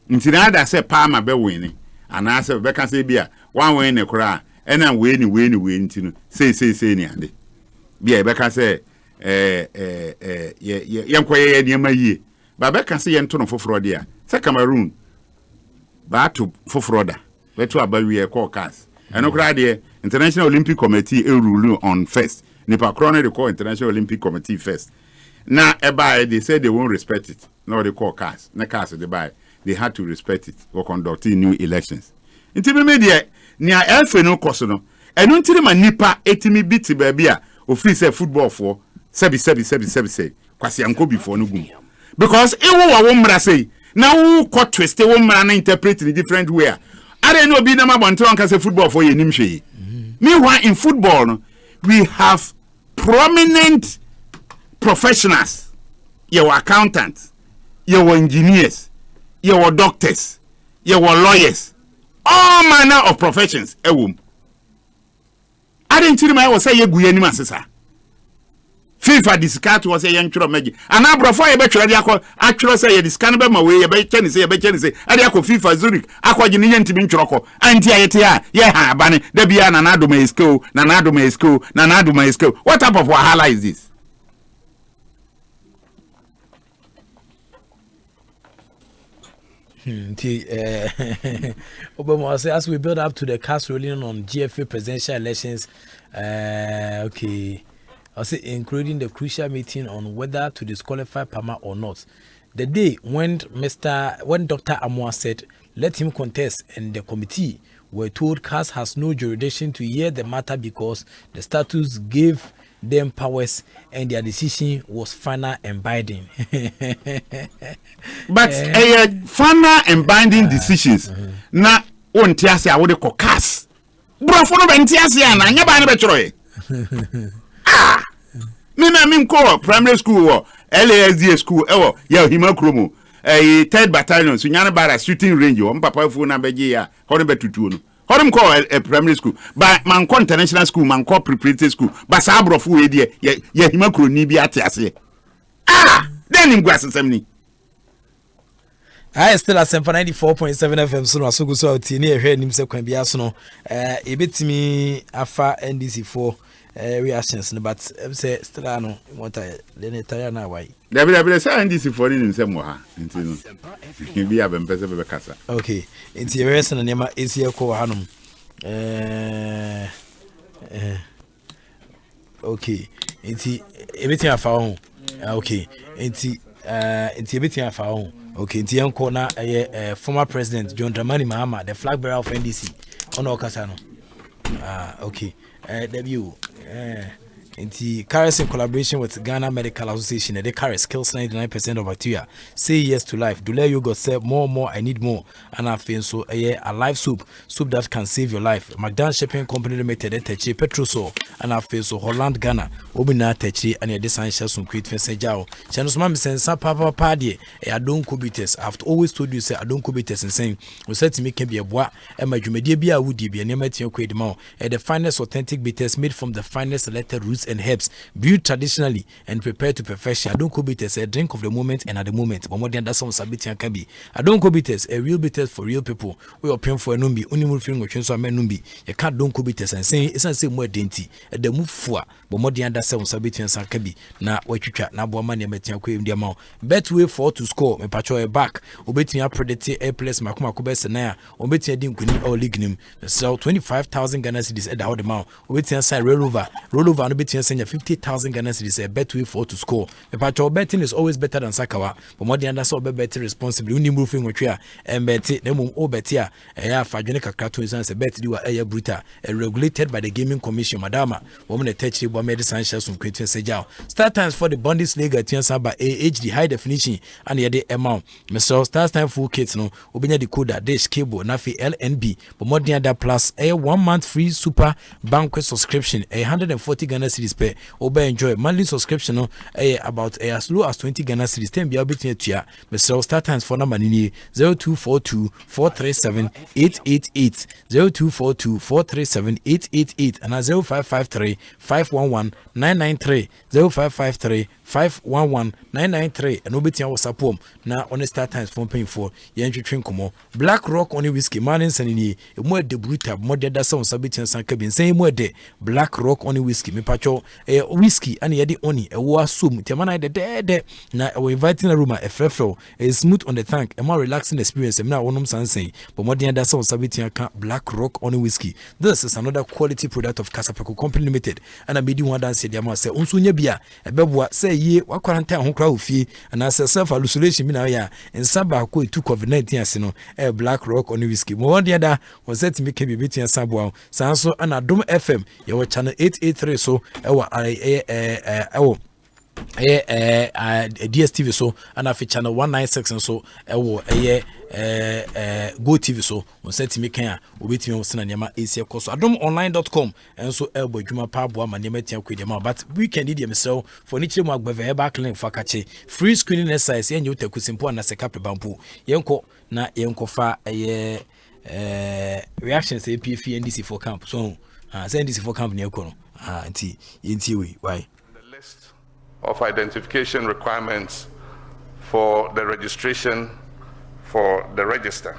ntina ada say palma be win ana say be kan say bia wan win ne kura ena we ni ntino say ni ade bia be kan say ye niam yie ba be kan say ye nto no foforo de a say Cameroon ba to foforo da beto abawie call CAS eno kura de International Olympic Committee rule on first nipa krono they call International Olympic Committee first. Now, they said they won't respect it. No, they call CAS. Na CAS they had to respect it for conducting new elections. Inti media ni elfe no koso no. Enu ntiri ma nipa etimi biti baby a ofri say football for sebi kwasi anko before no gum. Because ewo wa wo mra say na wo ko twist wo mra na interpret in different way. Are no bi na ma bonte on ka say football for ye nim hwe. Meanwhile in football no, we have prominent professionals, your accountants, your engineers, your doctors, your lawyers, all manner of professions. I didn't tell me I was saying you any sir. FIFA discard was a young children magic. And now before you bet you actually say you discard my way, you bet Chinese, I go FIFA Zurich, Aqua Ginian to be choco, anti-atia, yeah, Banny, Debian, Nanado may school, Nanado may school. What type of wahala is this?
Obama say as we build up to the CAS ruling on GFA presidential elections, okay, I say including the crucial meeting on whether to disqualify Palmer or not. The day when Dr. Amoah said let him contest, and the committee were told CAS has no jurisdiction to hear the matter because the statutes gave them powers and their decision was final and binding.
But final and binding decisions na on tiase a wode ko CAS bro for no bentiase ana nya ba ne betro me ko primary school or LASD school ewo ya hima kromo third battalion so nyane bara shooting range o papa fu na beje ya hono betutuo no hono ko primary school but man ko international school man ko preparatory school but sa abrofu we de ya hima kroni bi atiase then him gwasesem ni
I still at ASEMPA 94.7 FM so so go so ati na ehwe nim se kwan bia so no ebetimi afa NDC for reactions but say still no what I then tire na why
there say NDC for nim se mo ha nti no bi abempese be kasa
okay nti ehwe na nema esi ekọ hanom okay nti ebetimi afa ho okay nti ebetimi afa ho okay, Tianko na former president John Dramani Mahama, the flag bearer of NDC. Ono Kasano. Okay. W. Nti Caris in collaboration with Ghana Medical Association, the Caris kills 99% of bacteria. Say yes to life. Dule yogurt say more, I need more. And I feel so a live soup that can save your life. McDonald's Shipping Company Limited, Techi Petrosol, and I feel so Holland Ghana, Obina Techi, and a design shells from Quit Fensejao. Channels Mammy sends Papa Paddy, I don't kubites. I've always told you, say I don't kubites and saying, we said to me can be a bois, and my Jumedia be a woody be a nematio quaidmo, and the finest authentic bitters made from the finest selected roots and herbs, brewed traditionally and prepared to perfection. I don't bitters, a drink of the moment and at the moment. But more than that, some Sabitian can be. I don't bitters, a real bitters for real people. We are paying for a numbi, only move feeling which so I numbi. You can't don't bitters and saying it's not say more dainty. At the move for, but more than that, some Sabitian can be. Now, what you chat, now, boy, money, Metian Quim the amount. Bet way for to score, me patrol back. Obetia predate a place, Makuma Kubes and Naya, Obetia dim Kuni or Lignum. Sell 25,000 Ghana cedis at the out amount. Obetia side rollover and Obetia send 50,000 Ghana cedis a bet way for to score. The patrol betting is always better than Sakawa, but more than that, so better responsibly. Only moving with you and bet it, no more betia. A Fajonica cartoons and a bet you are a bruta, regulated by the Gaming Commission, Madama. Woman attached to medicine shells from Quentin Sejao. Start times for the Bundesliga at Tiansa by HD high definition and the amount. Mr. Start time full kits no, Obina decoder, dish cable, Nafi LNB, but more than that plus a 1 month free super banquet subscription, 140 Ghana cedis per. Obe enjoy monthly subscription no, about as low as 20 Ghana cedis. 10 be able to ya. Mr. Start times for number 0242 437 888 0242 437 888 and 0553 511 993 0553 511 993 and obetia WhatsApp home na on Start times for paying for yentwetwe nkomo Black Rock on whiskey man sanini e mo de brutal mo de da sound sabitin san kabin say mo de Black Rock on whiskey me pacho whiskey and ye de oni e wo asum temana de na we inviting a room a frefro is smooth on the tank a more relaxing experience na wonom san say but mo de da sound sabitin ka Black Rock on whiskey. This is another quality product of Casapeko Company Limited and I be the one that say dem say unso nya bia e beboa say ye wa quarantine ho kra ofie and as self isolation bi na ya nsa ba ko etu COVID-19 ase no Black Rock on whiskey mo one da was set me ke bi betia sabo sanso ana Dom FM ye wo channel 883 so DSTV so and afi channel 196 and so Go TV so on set me kan obetimi wo sena nyama esi ekoso adomonline.com and so elbo adwuma pa boa ma nyama tia kwedema but weekend dey myself for nichire mu agbave eba clinic fakache free screening exercise yenye utakusimpo na seka pebampo yenko na yenko fa reactions APF NDC for camp so NDC for camp ne ekono anti yenti we why
the list of identification requirements for the registration for the register.